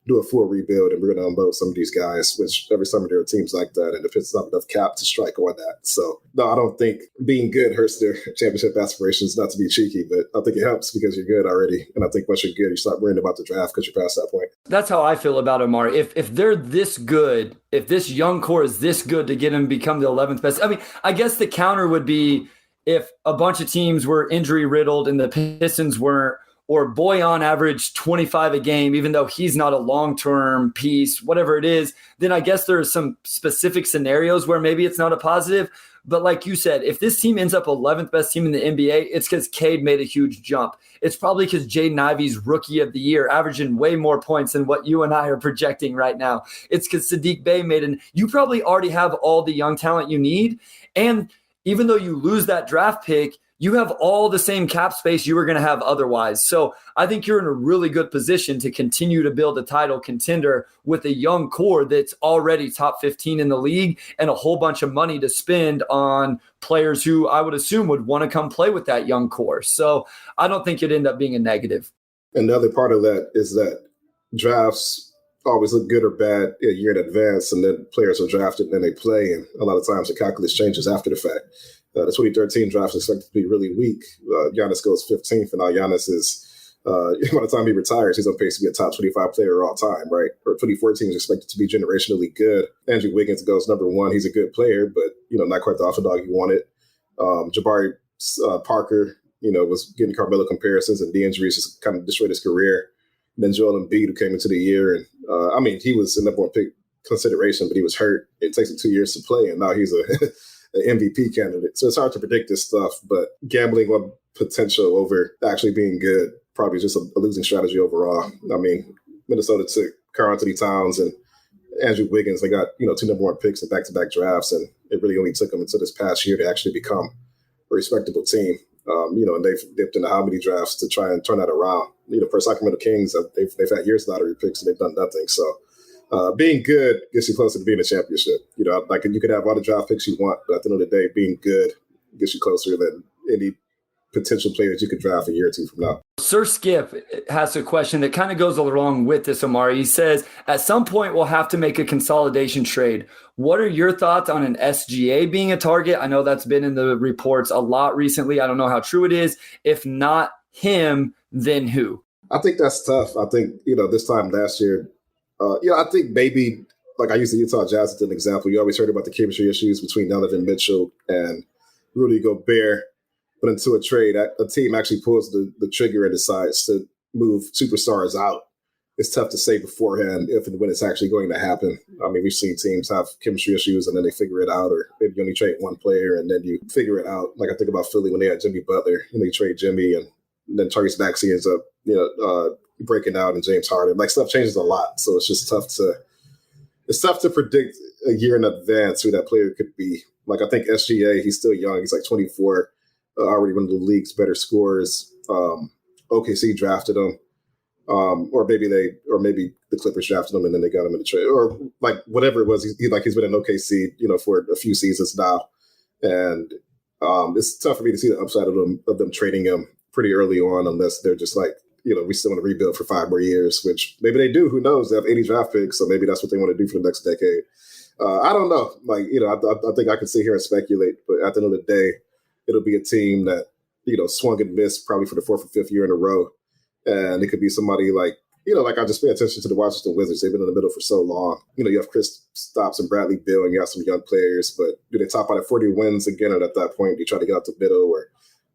do a full rebuild and we're going to unload some of these guys, which every summer there are teams like that, and the Pistons have enough cap to strike on that. So no, I don't think being good hurts their championship aspirations, not to be cheeky, but I think it helps because you're good already. And I think once you're good, you start worrying about the draft because you're past that point. That's how I feel about Omari. If they're this good, if this young core is this good to get him become the 11th best, I mean, I guess the counter would be if a bunch of teams were injury riddled and the Pistons weren't, or Bojan averaged 25 a game, even though he's not a long-term piece, whatever it is, then I guess there are some specific scenarios where maybe it's not a positive. But like you said, if this team ends up 11th best team in the NBA, it's because Cade made a huge jump. It's probably because Jaden Ivey's rookie of the year, averaging way more points than what you and I are projecting right now. It's because Sadiq Bey you probably already have all the young talent you need. And even though you lose that draft pick, you have all the same cap space you were going to have otherwise. So I think you're in a really good position to continue to build a title contender with a young core that's already top 15 in the league and a whole bunch of money to spend on players who I would assume would want to come play with that young core. So I don't think it'd end up being a negative. And the other part of that is that drafts always look good or bad a year in advance, and then players are drafted and then they play, and a lot of times the calculus changes after the fact. The 2013 draft is expected to be really weak. Giannis goes 15th, and now Giannis is, by the time he retires, he's on pace to be a top 25 player all time, right? Or 2014 is expected to be generationally good. Andrew Wiggins goes number 1. He's a good player, but, not quite the alpha dog you wanted. Jabari Parker, was getting Carmelo comparisons, and the injuries just kind of destroyed his career. And then Joel Embiid, who came into the year, and he was a number 1 pick consideration, but he was hurt. It takes him 2 years to play, and now he's an MVP candidate. So it's hard to predict this stuff, but gambling on potential over actually being good probably just a losing strategy overall. Minnesota took Karl Anthony Towns and Andrew Wiggins. They got, 2 number 1 picks in back-to-back drafts, and it really only took them until this past year to actually become a respectable team. And they've dipped into how many drafts to try and turn that around. For Sacramento Kings, they've had years of lottery picks and they've done nothing. So being good gets you closer to being a championship. You could have all the draft picks you want, but at the end of the day, being good gets you closer than any potential player that you could draft a year or two from now. Sir Skip has a question that kind of goes along with this, Omari. He says, at some point, we'll have to make a consolidation trade. What are your thoughts on an SGA being a target? I know that's been in the reports a lot recently. I don't know how true it is. If not him, then who? I think that's tough. I think, this time last year, I think maybe, like I used the Utah Jazz as an example. You always heard about the chemistry issues between Donovan Mitchell and Rudy Gobert. But into a trade, a team actually pulls the trigger and decides to move superstars out. It's tough to say beforehand if and when it's actually going to happen. We've seen teams have chemistry issues and then they figure it out, or maybe you only trade one player and then you figure it out. Like I think about Philly when they had Jimmy Butler and they trade Jimmy, and then Tyrese Maxey ends up, breaking out, and James Harden. Like, stuff changes a lot, so it's just tough to predict a year in advance who that player could be. Like, I think SGA, he's still young. He's like 24, already one of the league's better scorers. OKC drafted him, or maybe the Clippers drafted him and then they got him in the trade, or like whatever it was. He's been in OKC, for a few seasons now, and it's tough for me to see the upside of them trading him pretty early on, unless they're just like, we still want to rebuild for 5 more years, which maybe they do. Who knows? They have 80 draft picks, so maybe that's what they want to do for the next decade. I don't know. Like, I think I can sit here and speculate, but at the end of the day, it'll be a team that, swung and missed probably for the 4th or 5th year in a row. And it could be somebody like, I just pay attention to the Washington Wizards. They've been in the middle for so long. You have Chris Stopps and Bradley Beal, and you have some young players, but do they top out at 40 wins again? And at that point, you try to get out the middle, or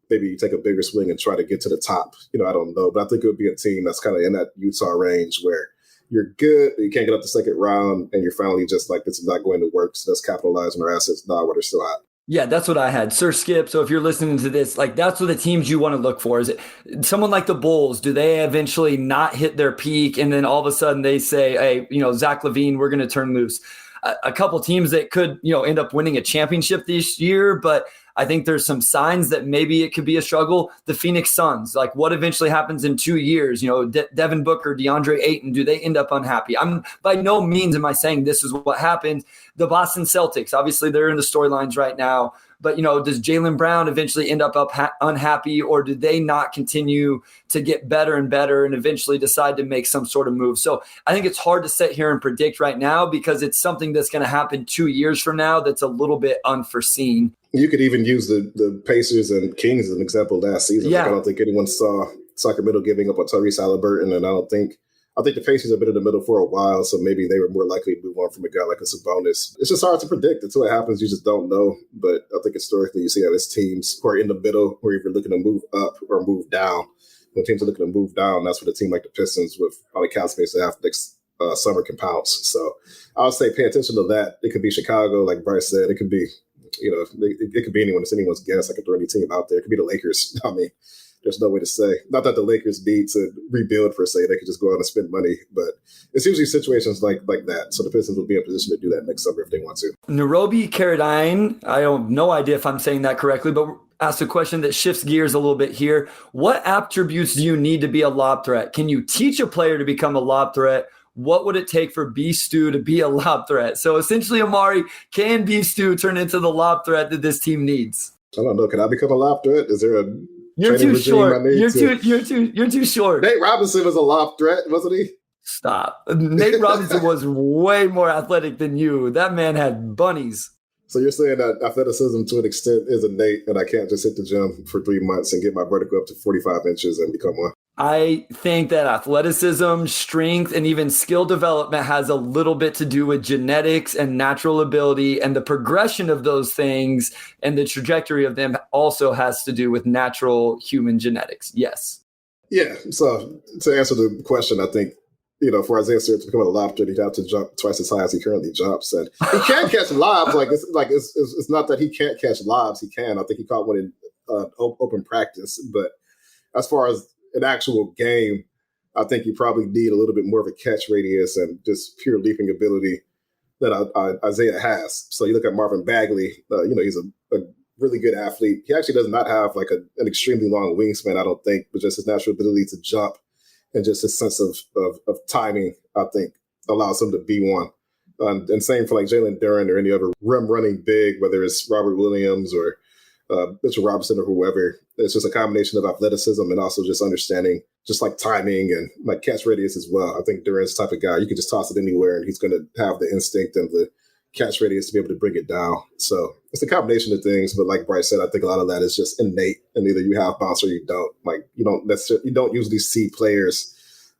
maybe you take a bigger swing and try to get to the top. I don't know. But I think it would be a team that's kind of in that Utah range where you're good, but you can't get up the second round, and you're finally just like, this is not going to work, so let's capitalize on our assets now while they're still hot. Yeah, that's what I had. Sir Skip, so if you're listening to this, like, that's what the teams you want to look for. Is it someone like the Bulls? Do they eventually not hit their peak, and then all of a sudden they say, hey, Zach LaVine, we're going to turn loose? A couple teams that could, end up winning a championship this year, but I think there's some signs that maybe it could be a struggle. The Phoenix Suns, like, what eventually happens in 2 years? Devin Booker, DeAndre Ayton, do they end up unhappy? I'm by no means am I saying this is what happens. The Boston Celtics, obviously they're in the storylines right now, but does Jaylen Brown eventually end up unhappy, or do they not continue to get better and better and eventually decide to make some sort of move? So I think it's hard to sit here and predict right now, because it's something that's going to happen 2 years from now that's a little bit unforeseen. You could even use the Pacers and Kings as an example last season. Yeah. Like, I don't think anyone saw Sacramento giving up on Tyrese Halliburton, and I think the Pacers have been in the middle for a while, so maybe they were more likely to move on from a guy like a Sabonis. It's just hard to predict. Until it happens, you just don't know. But I think historically you see how there's teams who are in the middle who are either looking to move up or move down. when teams are looking to move down, that's what a team like the Pistons with probably cap space they have next summer can pounce. So I would say pay attention to that. It could be Chicago, like Bryce said. It could be, it could be anyone. It's anyone's guess. I could throw any team out there. It could be the Lakers. I mean, there's no way to say. Not that the Lakers need to rebuild per se. They could just go out and spend money. But it's usually situations like that. So the Pistons will be in a position to do that next summer if they want to. Nairobi Caradine, I have no idea if I'm saying that correctly, but asked a question that shifts gears a little bit here. What attributes do you need to be a lob threat? Can you teach a player to become a lob threat? What would it take for B Stu to be a lob threat? So essentially, Omari, can B Stu turn into the lob threat that this team needs? I don't know. Can I become a lob threat? Is there a You're too short. You're too short. Nate Robinson was a lob threat, wasn't he? Stop. Nate Robinson was way more athletic than you. That man had bunnies. So you're saying that athleticism to an extent is innate, and I can't just hit the gym for 3 months and get my vertical up to 45 inches and become one? I think that athleticism, strength, and even skill development has a little bit to do with genetics and natural ability, and the progression of those things and the trajectory of them also has to do with natural human genetics. Yes. Yeah. So to answer the question, I think, for Isaiah Stewart to become a lob threat, he'd have to jump twice as high as he currently jumps. And he can catch lobs. It's not that he can't catch lobs. He can. I think he caught one in open practice. But as far as an actual game, I think you probably need a little bit more of a catch radius and just pure leaping ability that Isaiah has. So you look at Marvin Bagley, he's a really good athlete. He actually does not have like an extremely long wingspan, I don't think, but just his natural ability to jump and just his sense of timing, I think, allows him to be one. And same for like Jalen Duren or any other rim running big, whether it's Robert Williams or Mitchell Robinson or whoever. It's just a combination of athleticism and also just understanding just like timing and like catch radius as well. I think Duren's the type of guy you can just toss it anywhere and he's going to have the instinct and the catch radius to be able to bring it down. So it's a combination of things. But like Bryce said, I think a lot of that is just innate, and either you have bounce or you don't. Like you don't usually see players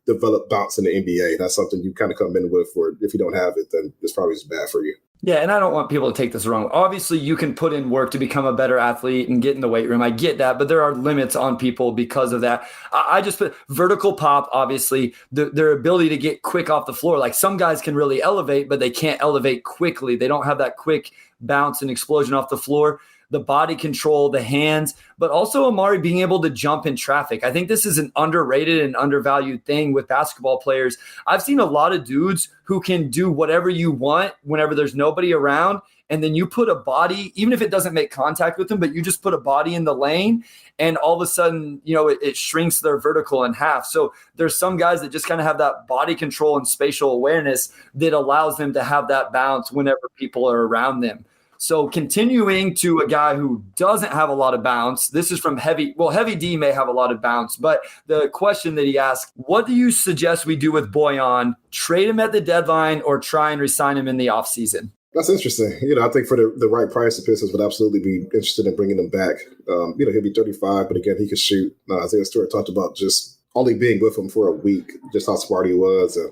develop bounce in the NBA. That's something you kind of come in with, or if you don't have it, then it's probably just bad for you. Yeah, and I don't want people to take this wrong. Obviously, you can put in work to become a better athlete and get in the weight room. I get that, but there are limits on people because of that. I just put vertical pop, obviously, their ability to get quick off the floor. Like some guys can really elevate, but they can't elevate quickly. They don't have that quick bounce and explosion off the floor. The body control, the hands, but also Omari being able to jump in traffic. I think this is an underrated and undervalued thing with basketball players. I've seen a lot of dudes who can do whatever you want whenever there's nobody around, and then you put a body, even if it doesn't make contact with them, but you just put a body in the lane, and all of a sudden, it shrinks their vertical in half. So there's some guys that just kind of have that body control and spatial awareness that allows them to have that bounce whenever people are around them. So continuing to a guy who doesn't have a lot of bounce, this is from Heavy D may have a lot of bounce, but the question that he asked, what do you suggest we do with Bojan? Trade him at the deadline or try and re-sign him in the offseason? That's interesting. I think for the right price, the Pistons would absolutely be interested in bringing him back. He'll be 35, but again, he can shoot. Isaiah Stewart talked about just only being with him for a week, just how smart he was. And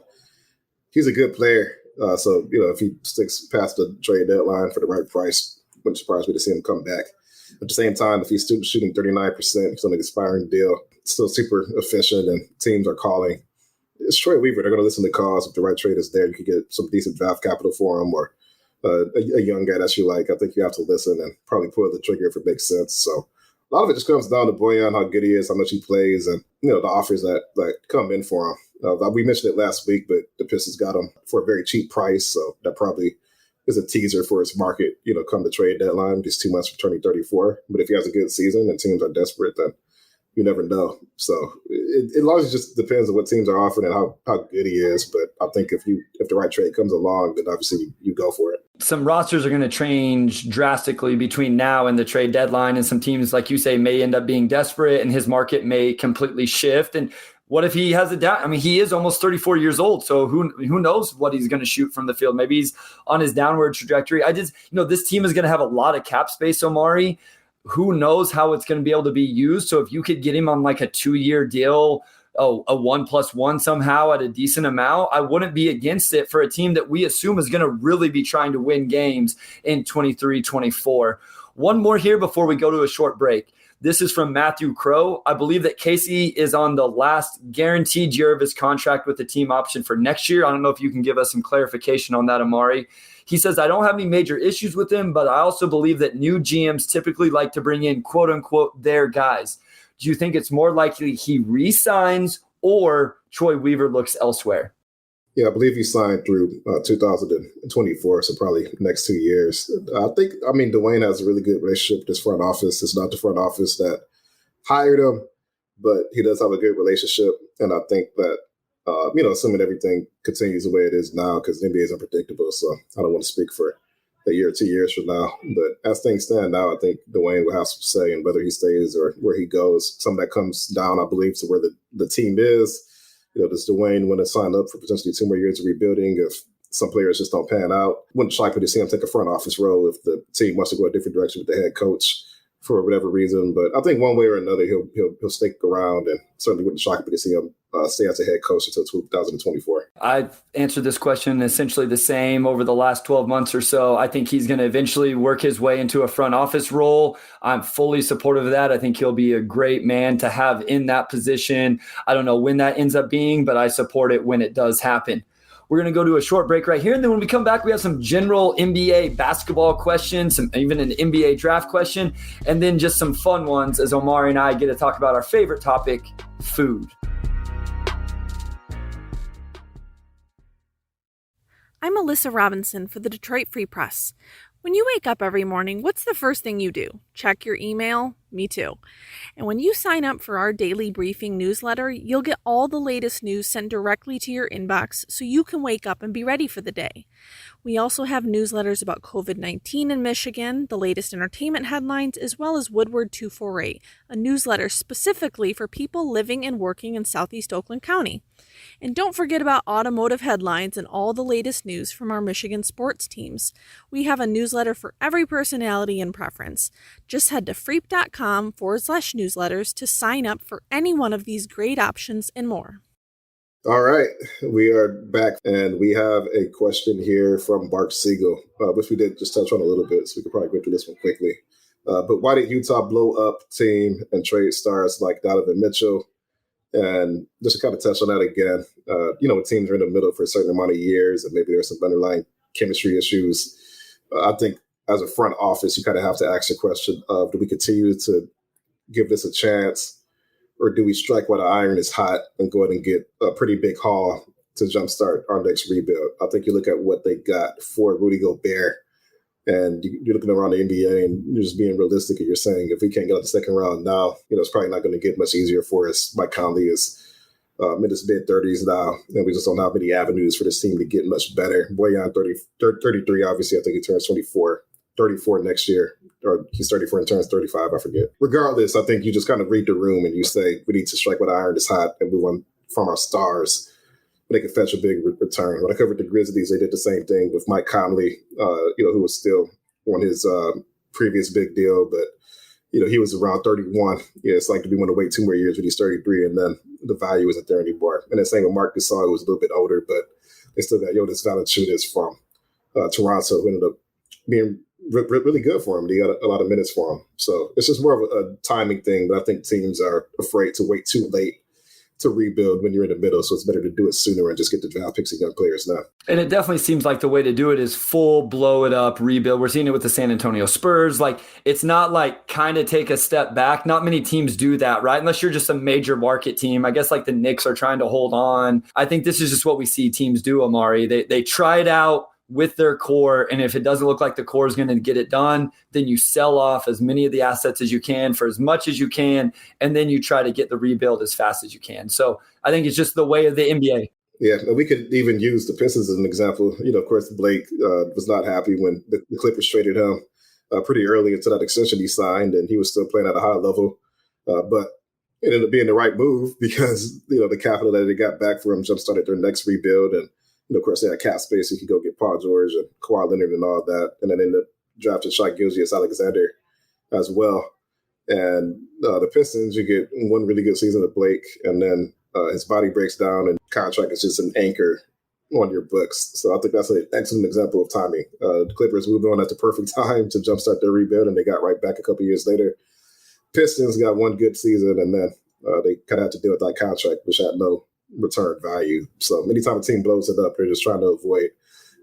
he's a good player. So, if he sticks past the trade deadline for the right price, wouldn't surprise me to see him come back. At the same time, if he's still shooting 39%, he's on an expiring deal, still super efficient, and teams are calling. It's Troy Weaver. They're going to listen to calls. If the right trade is there, you could get some decent draft capital for him or a young guy that you like. I think you have to listen and probably pull the trigger if it makes sense. So a lot of it just comes down to Bojan, how good he is, how much he plays, and, the offers that come in for him. We mentioned it last week, but the Pistons got him for a very cheap price, so that probably is a teaser for his market, come the trade deadline. Just 2 months for turning 34. But if he has a good season and teams are desperate, then you never know. So it largely just depends on what teams are offering and how good he is. But I think if the right trade comes along, then obviously you go for it. Some rosters are going to change drastically between now and the trade deadline, and some teams, like you say, may end up being desperate and his market may completely shift. And what if he has a down? I mean, he is almost 34 years old, so who knows what he's going to shoot from the field? Maybe he's on his downward trajectory. This team is going to have a lot of cap space, Omari. Who knows how it's going to be able to be used? So if you could get him on like a 2-year deal, a 1+1 somehow at a decent amount, I wouldn't be against it for a team that we assume is going to really be trying to win games in 23-24. One more here before we go to a short break. This is from Matthew Crow. I believe that Casey is on the last guaranteed year of his contract with the team option for next year. I don't know if you can give us some clarification on that, Omari. He says, I don't have any major issues with him, but I also believe that new GMs typically like to bring in, quote unquote, their guys. Do you think it's more likely he re-signs or Troy Weaver looks elsewhere? Yeah, I believe he signed through 2024, so probably next 2 years. Dwane has a really good relationship with his front office. It's not the front office that hired him, but he does have a good relationship. And I think that, assuming everything continues the way it is now, because the NBA is unpredictable, so I don't want to speak for a year or 2 years from now. But as things stand now, I think Dwane will have some say in whether he stays or where he goes. Some of that comes down, I believe, to where the team is. Does Dwane want to sign up for potentially 2 more years of rebuilding if some players just don't pan out? Wouldn't shock me to see him take a front office role if the team wants to go a different direction with the head coach for whatever reason. But I think one way or another, he'll stick around, and certainly wouldn't shock me to see him stay as a head coach until 2024. I've answered this question essentially the same over the last 12 months or so. I think he's going to eventually work his way into a front office role. I'm fully supportive of that. I think he'll be a great man to have in that position. I don't know when that ends up being, but I support it when it does happen. We're going to go to a short break right here. And then when we come back, we have some general NBA basketball questions, even an NBA draft question, and then just some fun ones as Omari and I get to talk about our favorite topic, food. I'm Alyssa Robinson for the Detroit Free Press. When you wake up every morning, what's the first thing you do? Check your email? Me too. And when you sign up for our daily briefing newsletter, you'll get all the latest news sent directly to your inbox so you can wake up and be ready for the day. We also have newsletters about COVID-19 in Michigan, the latest entertainment headlines, as well as Woodward 248, a newsletter specifically for people living and working in Southeast Oakland County. And don't forget about automotive headlines and all the latest news from our Michigan sports teams. We have a newsletter for every personality and preference. Just head to freep.com/newsletters to sign up for any one of these great options and more. All right, we are back, and we have a question here from Bart Siegel, which we did just touch on a little bit, so we could probably go through this one quickly. But why did Utah blow up team and trade stars like Donovan Mitchell? And just to kind of touch on that again, when teams are in the middle for a certain amount of years and maybe there's some underlying chemistry issues, I think as a front office, you kind of have to ask the question of, do we continue to give this a chance, or do we strike while the iron is hot and go ahead and get a pretty big haul to jumpstart our next rebuild? I think you look at what they got for Rudy Gobert, and you're looking around the NBA and you're just being realistic, and you're saying, if we can't get out the second round now, it's probably not going to get much easier for us. Mike Conley is in his mid-30s now, and we just don't have many avenues for this team to get much better. Boyan, 33, obviously, I think he turns 34 next year, or he's 34 and turns 35, I forget. Regardless, I think you just kind of read the room and you say, we need to strike while the iron is hot and move on from our stars. They can fetch a big return. When I covered the Grizzlies, they did the same thing with Mike Conley, who was still on his previous big deal, but he was around 31. It's like, do we want to wait 2 more years when he's 33, and then the value isn't there anymore? And the same with Marc Gasol, who was a little bit older, but they still got Jonas Valanciunas from Toronto, who ended up being really good for him. He got a lot of minutes for him. So it's just more of a timing thing, but I think teams are afraid to wait too late to rebuild when you're in the middle. So it's better to do it sooner and just get the draft picks and young players now. And it definitely seems like the way to do it is full blow it up rebuild. We're seeing it with the San Antonio Spurs. Like, it's not like kind of take a step back. Not many teams do that, right? Unless you're just a major market team. I guess like the Knicks are trying to hold on. I think this is just what we see teams do, Omari. They try it out with their core, and if it doesn't look like the core is going to get it done, then you sell off as many of the assets as you can for as much as you can, and then you try to get the rebuild as fast as you can. So I think it's just the way of the NBA. Yeah, and we could even use the Pistons as an example. Of course, Blake was not happy when the Clippers traded him pretty early into that extension he signed, and he was still playing at a high level. But it ended up being the right move because, the capital that they got back for him jumpstarted their next rebuild. And of course, they had cap space. You could go get Paul George and Kawhi Leonard and all that. And then ended up drafting Shai Gilgeous-Alexander as well. And the Pistons, you get one really good season of Blake, and then his body breaks down and contract is just an anchor on your books. So I think that's an excellent example of timing. The Clippers moved on at the perfect time to jumpstart their rebuild, and they got right back a couple years later. Pistons got one good season, and then they kind of had to deal with that contract, which had no return value. So anytime a team blows it up, they're just trying to avoid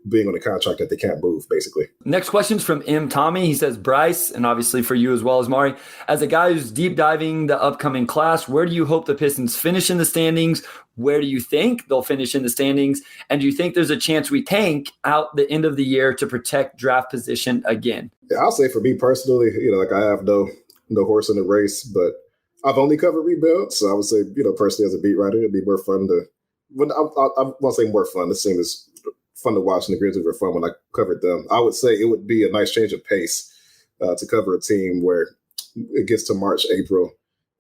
being on a contract that they can't move, basically. Next question's from M. Tommy. He says, Bryce, and obviously for you as well as Mari, as a guy who's deep diving the upcoming class, where do you hope the Pistons finish in the standings? Where do you think they'll finish in the standings? And do you think there's a chance we tank out the end of the year to protect draft position again? Yeah, I'll say for me personally, like I have no horse in the race, but I've only covered rebuild. So I would say, personally as a beat writer, it'd be more fun to, I won't say more fun. This team is fun to watch, and the Grizzlies were fun when I covered them. I would say it would be a nice change of pace to cover a team where it gets to March, April,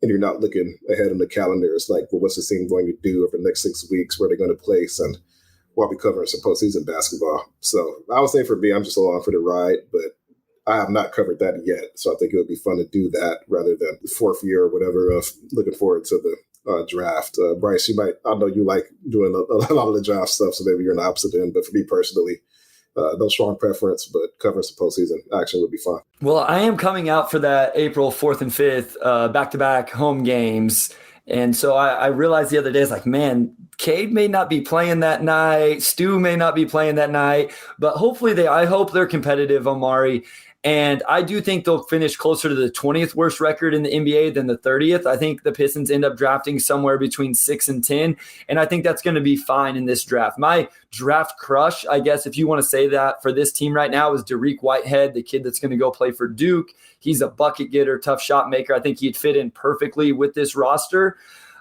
and you're not looking ahead in the calendar. It's like, well, what's the team going to do over the next 6 weeks? Where they're going to place, and we'll be covering some postseason basketball. So I would say for me, I'm just along for the ride, but I have not covered that yet. So I think it would be fun to do that rather than the fourth year or whatever of looking forward to the draft. Bryce, I know you like doing a lot of the draft stuff, so maybe you're an opposite end. But for me personally, no strong preference, but covering some postseason action would be fun. Well, I am coming out for that April 4th and 5th back-to-back home games. And so I realized the other day, it's like, man, Cade may not be playing that night. Stu may not be playing that night. But hopefully I hope they're competitive, Omari. And I do think they'll finish closer to the 20th worst record in the NBA than the 30th. I think the Pistons end up drafting somewhere between 6 and 10. And I think that's going to be fine in this draft. My draft crush, I guess, if you want to say that for this team right now, is Dariq Whitehead, the kid that's going to go play for Duke. He's a bucket getter, tough shot maker. I think he'd fit in perfectly with this roster.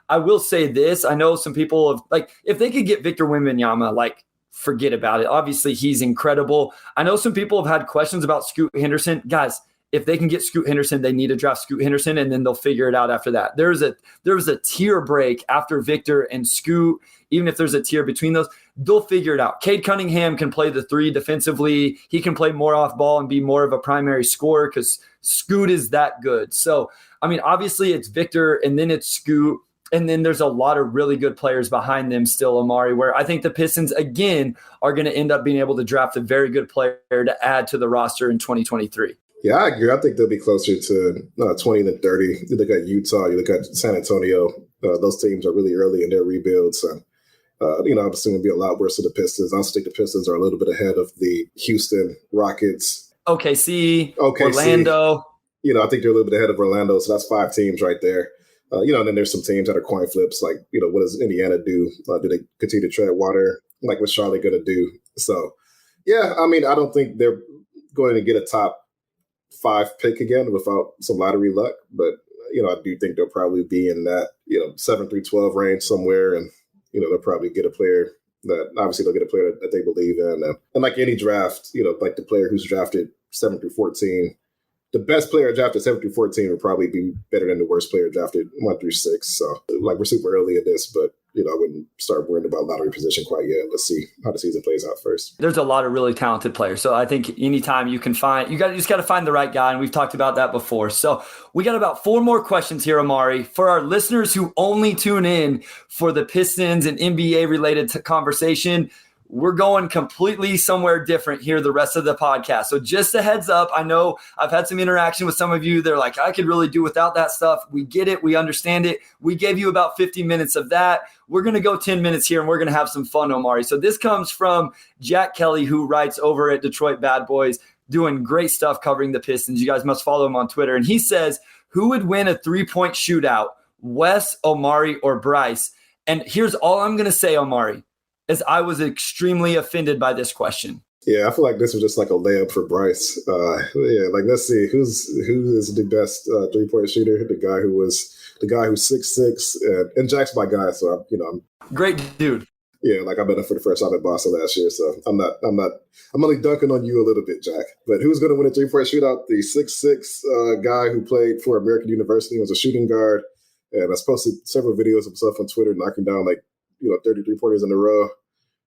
I will say this. I know some people have, if they could get Victor Wembanyama, forget about it. Obviously, he's incredible. I know some people have had questions about Scoot Henderson. Guys, if they can get Scoot Henderson, they need to draft Scoot Henderson, and then they'll figure it out after that. There was a tier break after Victor and Scoot. Even if there's a tier between those, they'll figure it out. Cade Cunningham can play the three defensively. He can play more off ball and be more of a primary scorer because Scoot is that good. So, obviously it's Victor, and then it's Scoot. And then there's a lot of really good players behind them still, Omari, where I think the Pistons, again, are going to end up being able to draft a very good player to add to the roster in 2023. Yeah, I agree. I think they'll be closer to 20 than 30. You look at Utah, you look at San Antonio. Those teams are really early in their rebuilds. And, I'm assuming it'll be a lot worse than the Pistons. I also think the Pistons are a little bit ahead of the Houston Rockets. OKC. Orlando. I think they're a little bit ahead of Orlando. So that's 5 teams right there. And then there's some teams that are coin flips, what does Indiana do? Do they continue to tread water? What's Charlotte going to do? So, yeah, I don't think they're going to get a top 5 pick again without some lottery luck. But, I do think they'll probably be in that, 7 through 12 range somewhere. And, they'll probably get a player that obviously they'll get a player that they believe in. And like any draft, the player who's drafted 7 through 14, the best player drafted 7 through 14 would probably be better than the worst player drafted 1 through 6. So, we're super early in this, but, I wouldn't start worrying about lottery position quite yet. Let's see how the season plays out first. There's a lot of really talented players. So I think anytime you can find, you just got to find the right guy. And we've talked about that before. So we got about 4 more questions here, Omari. For our listeners who only tune in for the Pistons and NBA related conversation, we're going completely somewhere different here the rest of the podcast. So just a heads up, I know I've had some interaction with some of you. They're like, I could really do without that stuff. We get it. We understand it. We gave you about 50 minutes of that. We're going to go 10 minutes here, and we're going to have some fun, Omari. So this comes from Jack Kelly, who writes over at Detroit Bad Boys, doing great stuff covering the Pistons. You guys must follow him on Twitter. And he says, who would win a 3-point shootout, Wes, Omari, or Bryce? And here's all I'm going to say, Omari, as I was extremely offended by this question. Yeah, I feel like this was just like a layup for Bryce. Let's see who is the best 3-point shooter. The guy who's 6'6", and Jack's my guy. So I'm great dude. Yeah, I met him for the first time in Boston last year. So I'm only dunking on you a little bit, Jack. But who's going to win a 3-point shootout? The 6'6" guy who played for American University, was a shooting guard, and I posted several videos of himself on Twitter knocking down 33 pointers in a row.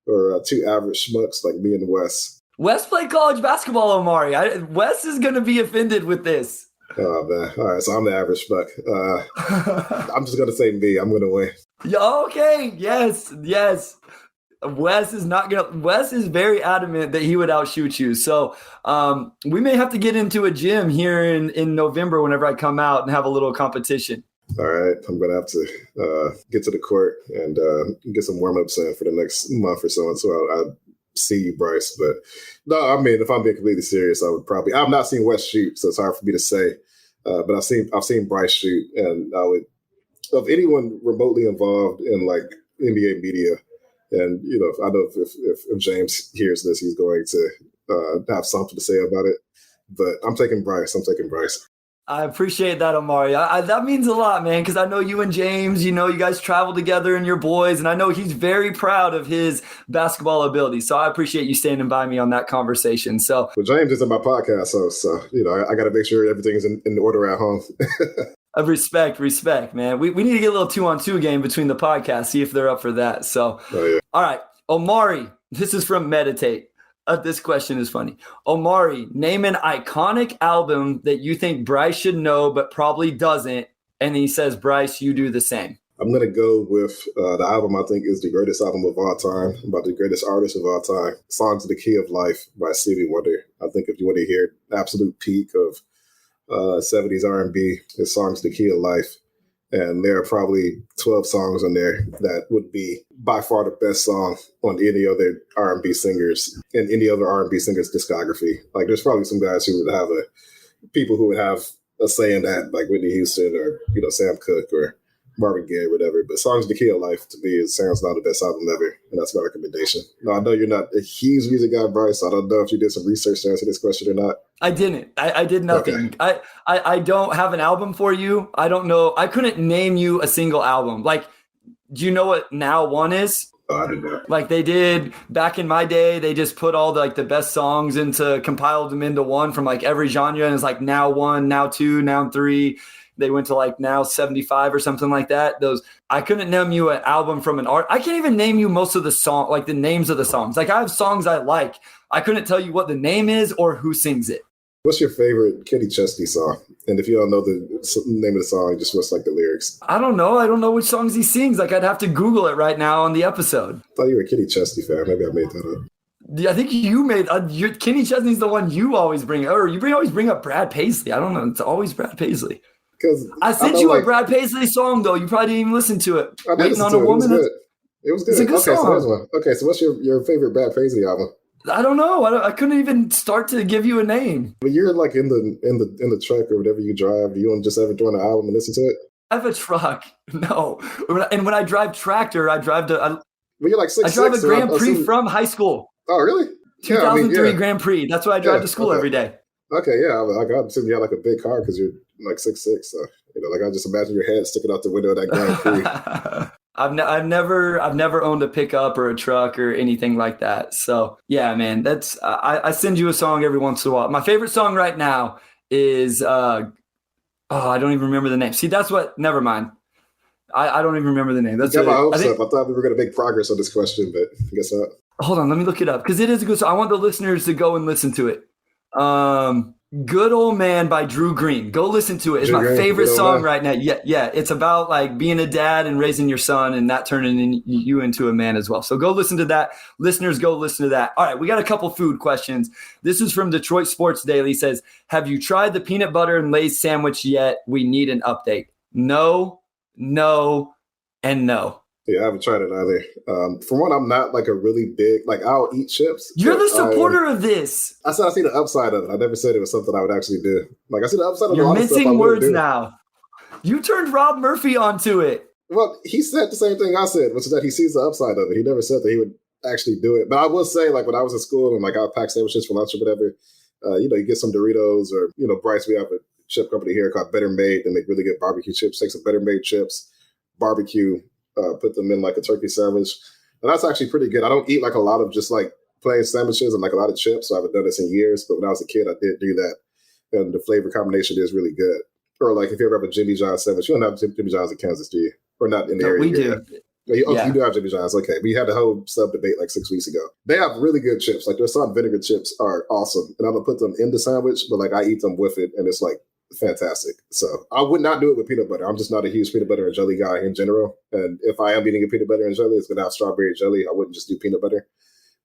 Or 2 average schmucks like me and Wes. Wes played college basketball, Omari. Wes is going to be offended with this. Oh, man. All right, so I'm the average schmuck. I'm just going to say me. I'm going to win. Okay. Yes. Wes is very adamant that he would outshoot you. So we may have to get into a gym here in November whenever I come out and have a little competition. All right, I'm going to have to get to the court and get some warm-ups in for the next month or so until I see you, Bryce. But no, I mean, if I'm being completely serious, I've not seen Wes shoot, so it's hard for me to say. But I've seen Bryce shoot, and I would, of anyone remotely involved in like NBA media, and I know if James hears this, he's going to have something to say about it. But I'm taking Bryce. I appreciate that, Omari. That means a lot, man, because I know you and James, you guys travel together and you're boys, and I know he's very proud of his basketball ability. So I appreciate you standing by me on that conversation. So, well, James is in my podcast, so I got to make sure everything is in order at home. Respect, man. We need to get a little 2-on-2 game between the podcasts, see if they're up for that. So, All right, Omari, this is from Meditate. This question is funny. Omari, name an iconic album that you think Bryce should know but probably doesn't. And he says, Bryce, you do the same. I'm going to go with the album I think is the greatest album of all time, by the greatest artist of all time, Songs of the Key of Life by Stevie Wonder. I think if you want to hear absolute peak of 70s R&B, it's Songs of the Key of Life. And there are probably 12 songs on there that would be by far the best song on any other R&B singers in any other R&B singer's discography. Like there's probably some guys who would have people who would have a say in that, like Whitney Houston or, Sam Cooke or Marvin Gaye or whatever. But Songs of the Key of Life, to me, it sounds not the best album ever. And that's my recommendation. Now, I know you're not a huge music guy, Bryce. I don't know if you did some research to answer this question or not. I didn't. I did nothing. Okay. I don't have an album for you. I don't know. I couldn't name you a single album. Like, do you know what Now One is? Oh, I didn't know. Like they did back in my day, they just put all the best songs compiled them into one from like every genre. And it's like Now One, Now Two, Now Three. They went to like Now 75 or something like that. I couldn't name you an album from an art. I can't even name you most of the song, like the names of the songs. Like I have songs I like. I couldn't tell you what the name is or who sings it. What's your favorite Kenny Chesney song? And if you don't know the name of the song, just what's like the lyrics? I don't know. I don't know which songs he sings. Like I'd have to Google it right now on the episode. I thought you were a Kenny Chesney fan. Maybe I made that up. Yeah, I think you made Kenny Chesney's the one you always bring up. Or you always bring up Brad Paisley. I don't know. It's always Brad Paisley. I sent you a Brad Paisley song, though. You probably didn't even listen to it. Waiting on a Woman. It was good. It's a good song. So there's one. Okay, so what's your favorite Brad Paisley album? I don't know. I couldn't even start to give you a name. But you're like in the truck or whatever you drive. Do you want to just ever join an album and listen to it? I have a truck. No. And when I drive tractor, I drive to. Well, you're like 6'6". I drive a Grand Prix from high school. Oh, really? 2003 Grand Prix. That's why I drive to school every day. Okay, yeah. I assume you have like a big car because you're like 6'6". So like I just imagine your head sticking out the window of that Grand Prix. I've never owned a pickup or a truck or anything like that. So yeah, man, that's I send you a song every once in a while. My favorite song right now is I don't even remember the name. See, that's what. Never mind. I don't even remember the name. That's got my hopes up. I thought we were going to make progress on this question, but I guess not. Hold on, let me look it up because it is a good song. I want the listeners to go and listen to it. Good Old Man by Drew Green. Go listen to it. It's my favorite song right now. Yeah. It's about like being a dad and raising your son and that turning you into a man as well. So go listen to that. Listeners, go listen to that. All right, we got a couple food questions. This is from Detroit Sports Daily. It says, have you tried the peanut butter and Lay's sandwich yet? We need an update. No, and no. Yeah, I haven't tried it either. For one, I'm not like a really big, like I'll eat chips. You're the supporter of this. I said I see the upside of it. I never said it was something I would actually do. Like I see the upside of You're a lot of stuff. You're missing words now. You turned Rob Murphy onto it. He said the same thing I said, which is that he sees the upside of it. He never said that he would actually do it. But I will say, like when I was in school and like I would pack sandwiches for lunch or whatever, you get some Doritos or, Bryce, we have a chip company here called Better Made. They make really good barbecue chips. Take some Better Made chips, barbecue, put them in like a turkey sandwich. And that's actually pretty good. I don't eat like a lot of just like plain sandwiches and like a lot of chips. So I haven't done this in years. But when I was a kid, I did do that. And the flavor combination is really good. Or like if you ever have a Jimmy John's sandwich, you don't have Jimmy John's in Kansas, do you? Or not in the area? We do. You do have Jimmy John's. Okay. We had the whole sub debate like 6 weeks ago. They have really good chips. Like their salt and vinegar chips are awesome. And I don't put them in the sandwich, but like I eat them with it. And it's like fantastic. So I would not do it with peanut butter. I'm just not a huge peanut butter and jelly guy in general. And if I am eating a peanut butter and jelly, it's going to have strawberry jelly. I wouldn't just do peanut butter.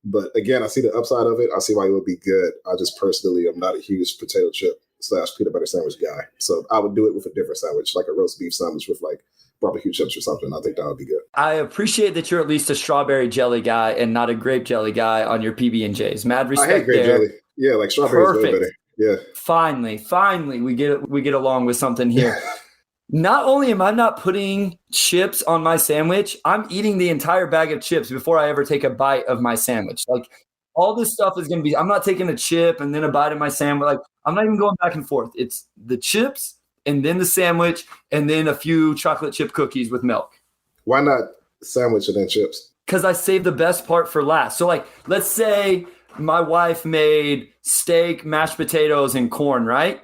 But again, I see the upside of it. I see why it would be good. I just personally am not a huge potato chip / peanut butter sandwich guy. So I would do it with a different sandwich, like a roast beef sandwich with like barbecue chips or something. I think that would be good. I appreciate that you're at least a strawberry jelly guy and not a grape jelly guy on your PB&Js. Mad respect. I hate grape jelly. Yeah, like strawberry is way better. Yeah. Finally, we get along with something here. Not only am I not putting chips on my sandwich, I'm eating the entire bag of chips before I ever take a bite of my sandwich. Like all this stuff is going to be, I'm not taking a chip and then a bite of my sandwich. Like I'm not even going back and forth. It's the chips and then the sandwich and then a few chocolate chip cookies with milk. Why not sandwich and then chips? Because I saved the best part for last. So like, let's say my wife made steak, mashed potatoes, and corn, right?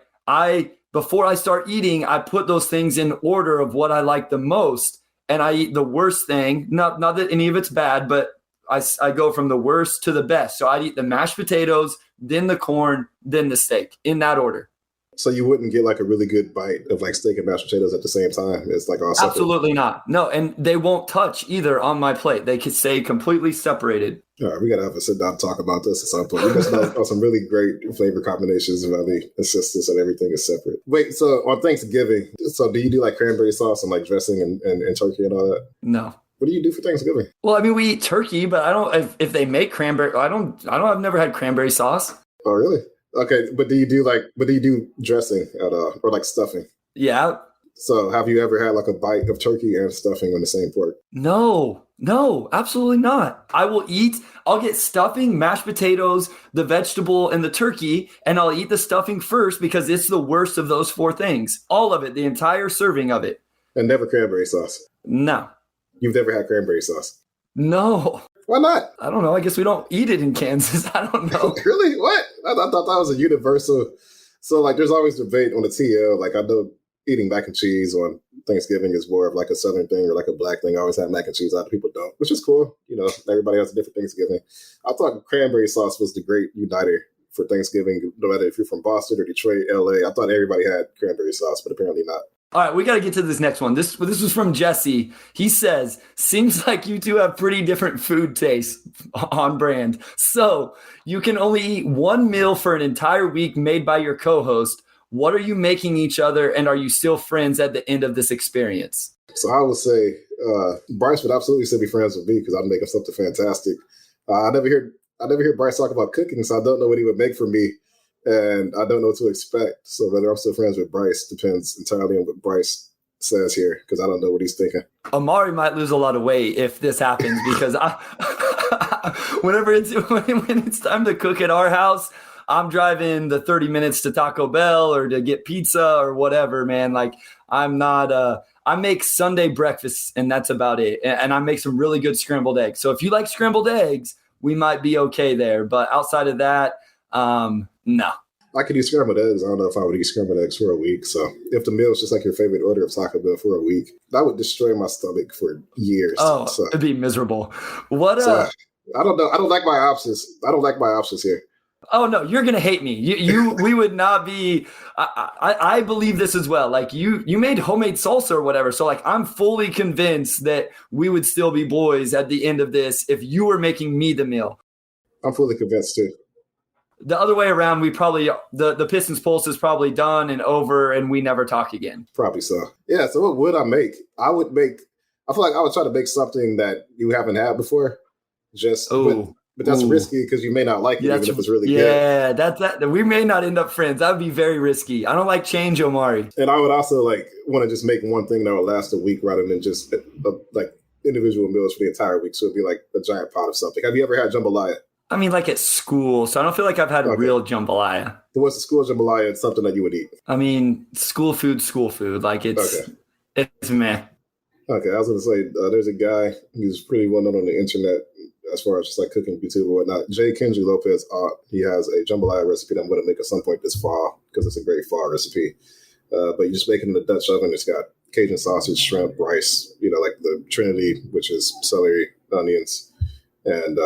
Before I start eating, I put those things in order of what I like the most, and I eat the worst thing. Not that any of it's bad, but I go from the worst to the best. So I'd eat the mashed potatoes, then the corn, then the steak, in that order. So you wouldn't get like a really good bite of like steak and mashed potatoes at the same time? It's like all separate. Absolutely not. No, and they won't touch either on my plate. They could stay completely separated. All right, we got to have a sit down and talk about this at some point. We just know some really great flavor combinations while the assistance and everything is separate. Wait, so on Thanksgiving, so do you do like cranberry sauce and like dressing and turkey and all that? No. What do you do for Thanksgiving? Well, I mean, we eat turkey, but I don't. If they make cranberry, I've never had cranberry sauce. Oh, really? Okay, but do you do dressing at or like stuffing? Yeah. So have you ever had like a bite of turkey and stuffing on the same fork? No, absolutely not. I'll get stuffing, mashed potatoes, the vegetable, and the turkey, and I'll eat the stuffing first because it's the worst of those four things. All of it, the entire serving of it. And never cranberry sauce? No. You've never had cranberry sauce? No. Why not? I don't know. I guess we don't eat it in Kansas. I don't know. Really? What? I thought that was a universal. So like there's always debate on the TL. Like I know eating mac and cheese on Thanksgiving is more of like a Southern thing or like a Black thing. I always have mac and cheese. Other people don't, which is cool. You know, everybody has a different Thanksgiving. I thought cranberry sauce was the great uniter for Thanksgiving, no matter if you're from Boston or Detroit, LA. I thought everybody had cranberry sauce, but apparently not. All right, we got to get to this next one. This was from Jesse. He says, seems like you two have pretty different food tastes on brand. So you can only eat one meal for an entire week made by your co-host. What are you making each other, and are you still friends at the end of this experience? So I would say Bryce would absolutely still be friends with me because I'd make him something fantastic. I never hear Bryce talk about cooking, so I don't know what he would make for me. And I don't know what to expect. So whether I'm still friends with Bryce depends entirely on what Bryce says here, because I don't know what he's thinking. Omari might lose a lot of weight if this happens, because when it's time to cook at our house, I'm driving the 30 minutes to Taco Bell or to get pizza or whatever, man. Like I'm not I make Sunday breakfast and that's about it. And I make some really good scrambled eggs. So if you like scrambled eggs, we might be okay there. But outside of that, no. I could eat scrambled eggs. I don't know if I would eat scrambled eggs for a week. So if the meal is just like your favorite order of Taco Bell for a week, that would destroy my stomach for years. Oh, so, it'd be miserable. I don't know. I don't like my options here. Oh no, you're gonna hate me. We would not be. I believe this as well. Like you made homemade salsa or whatever. So like I'm fully convinced that we would still be boys at the end of this if you were making me the meal. I'm fully convinced too. The other way around, we probably the Pistons pulse is probably done and over, and we never talk again. Probably so. Yeah. So what would I make? I feel like I would try to make something that you haven't had before. But that's risky because you may not like it, even if it's really good. Yeah, that we may not end up friends. That would be very risky. I don't like change, Omari. And I would also like want to just make one thing that would last a week rather than just like individual meals for the entire week. So it'd be like a giant pot of something. Have you ever had jambalaya? I mean, like at school, so I don't feel like I've had a real jambalaya. But what's the school jambalaya? It's something that you would eat. I mean, school food. Like it's meh. Okay, I was going to say, there's a guy who's pretty well known on the internet as far as just like cooking YouTube or whatnot. Jay Kenji Lopez, he has a jambalaya recipe that I'm going to make at some point this fall because it's a great fall recipe. But you just make it in the Dutch oven. It's got Cajun sausage, shrimp, rice, like the Trinity, which is celery, onions, and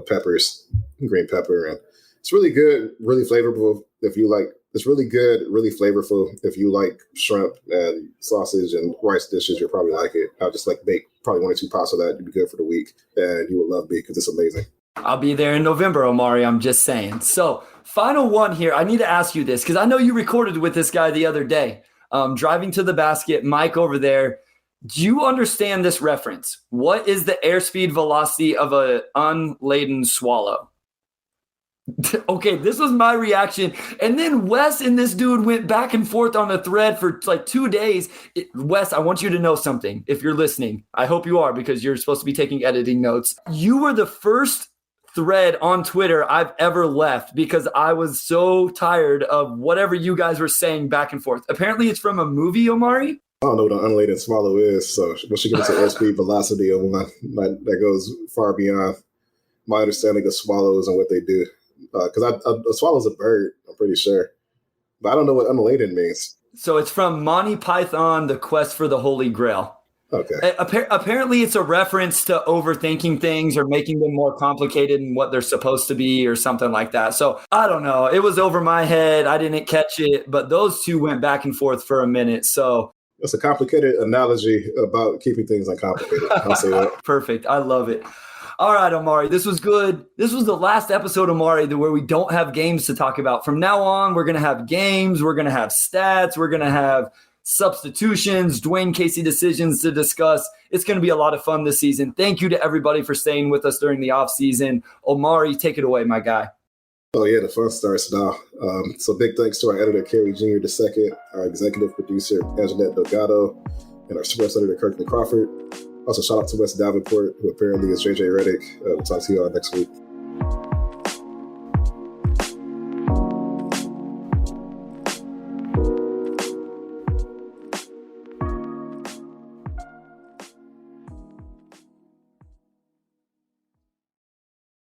peppers, green pepper. And it's really good, really flavorful. If you like It's really good, really flavorful. If you like shrimp and sausage and rice dishes, you'll probably like it. I'll just bake probably 1 or 2 pots of that. You'd be good for the week, and you will love me because it's amazing. I'll be there in November, Omari. I'm just saying. So, final one here. I need to ask you this because I know you recorded with this guy the other day. Driving to the basket, Mike over there. Do you understand this reference? What is the airspeed velocity of an unladen swallow? Okay, this was my reaction. And then Wes and this dude went back and forth on the thread for like 2 days. Wes, I want you to know something. If you're listening, I hope you are because you're supposed to be taking editing notes. You were the first thread on Twitter I've ever left because I was so tired of whatever you guys were saying back and forth. Apparently it's from a movie, Omari. I don't know what an unladen swallow is, so once you get into airspeed velocity of one, that goes far beyond my understanding of swallows and what they do. Because a swallow's a bird, I'm pretty sure. But I don't know what unladen means. So it's from Monty Python, The Quest for the Holy Grail. Okay. Apparently it's a reference to overthinking things or making them more complicated than what they're supposed to be or something like that. So I don't know. It was over my head. I didn't catch it. But those two went back and forth for a minute. So it's a complicated analogy about keeping things uncomplicated. I'll say that. Perfect. I love it. All right, Omari, this was good. This was the last episode, Omari, where we don't have games to talk about. From now on, we're going to have games. We're going to have stats. We're going to have substitutions, Dwane Casey decisions to discuss. It's going to be a lot of fun this season. Thank you to everybody for staying with us during the offseason. Omari, take it away, my guy. Oh, yeah, the fun starts now. So big thanks to our editor, Kerry Jr. II, our executive producer, Anjanette Delgado, and our sports editor, Kirkland Crawford. Also, shout out to Wes Davenport, who apparently is JJ Redick. We'll talk to you all next week.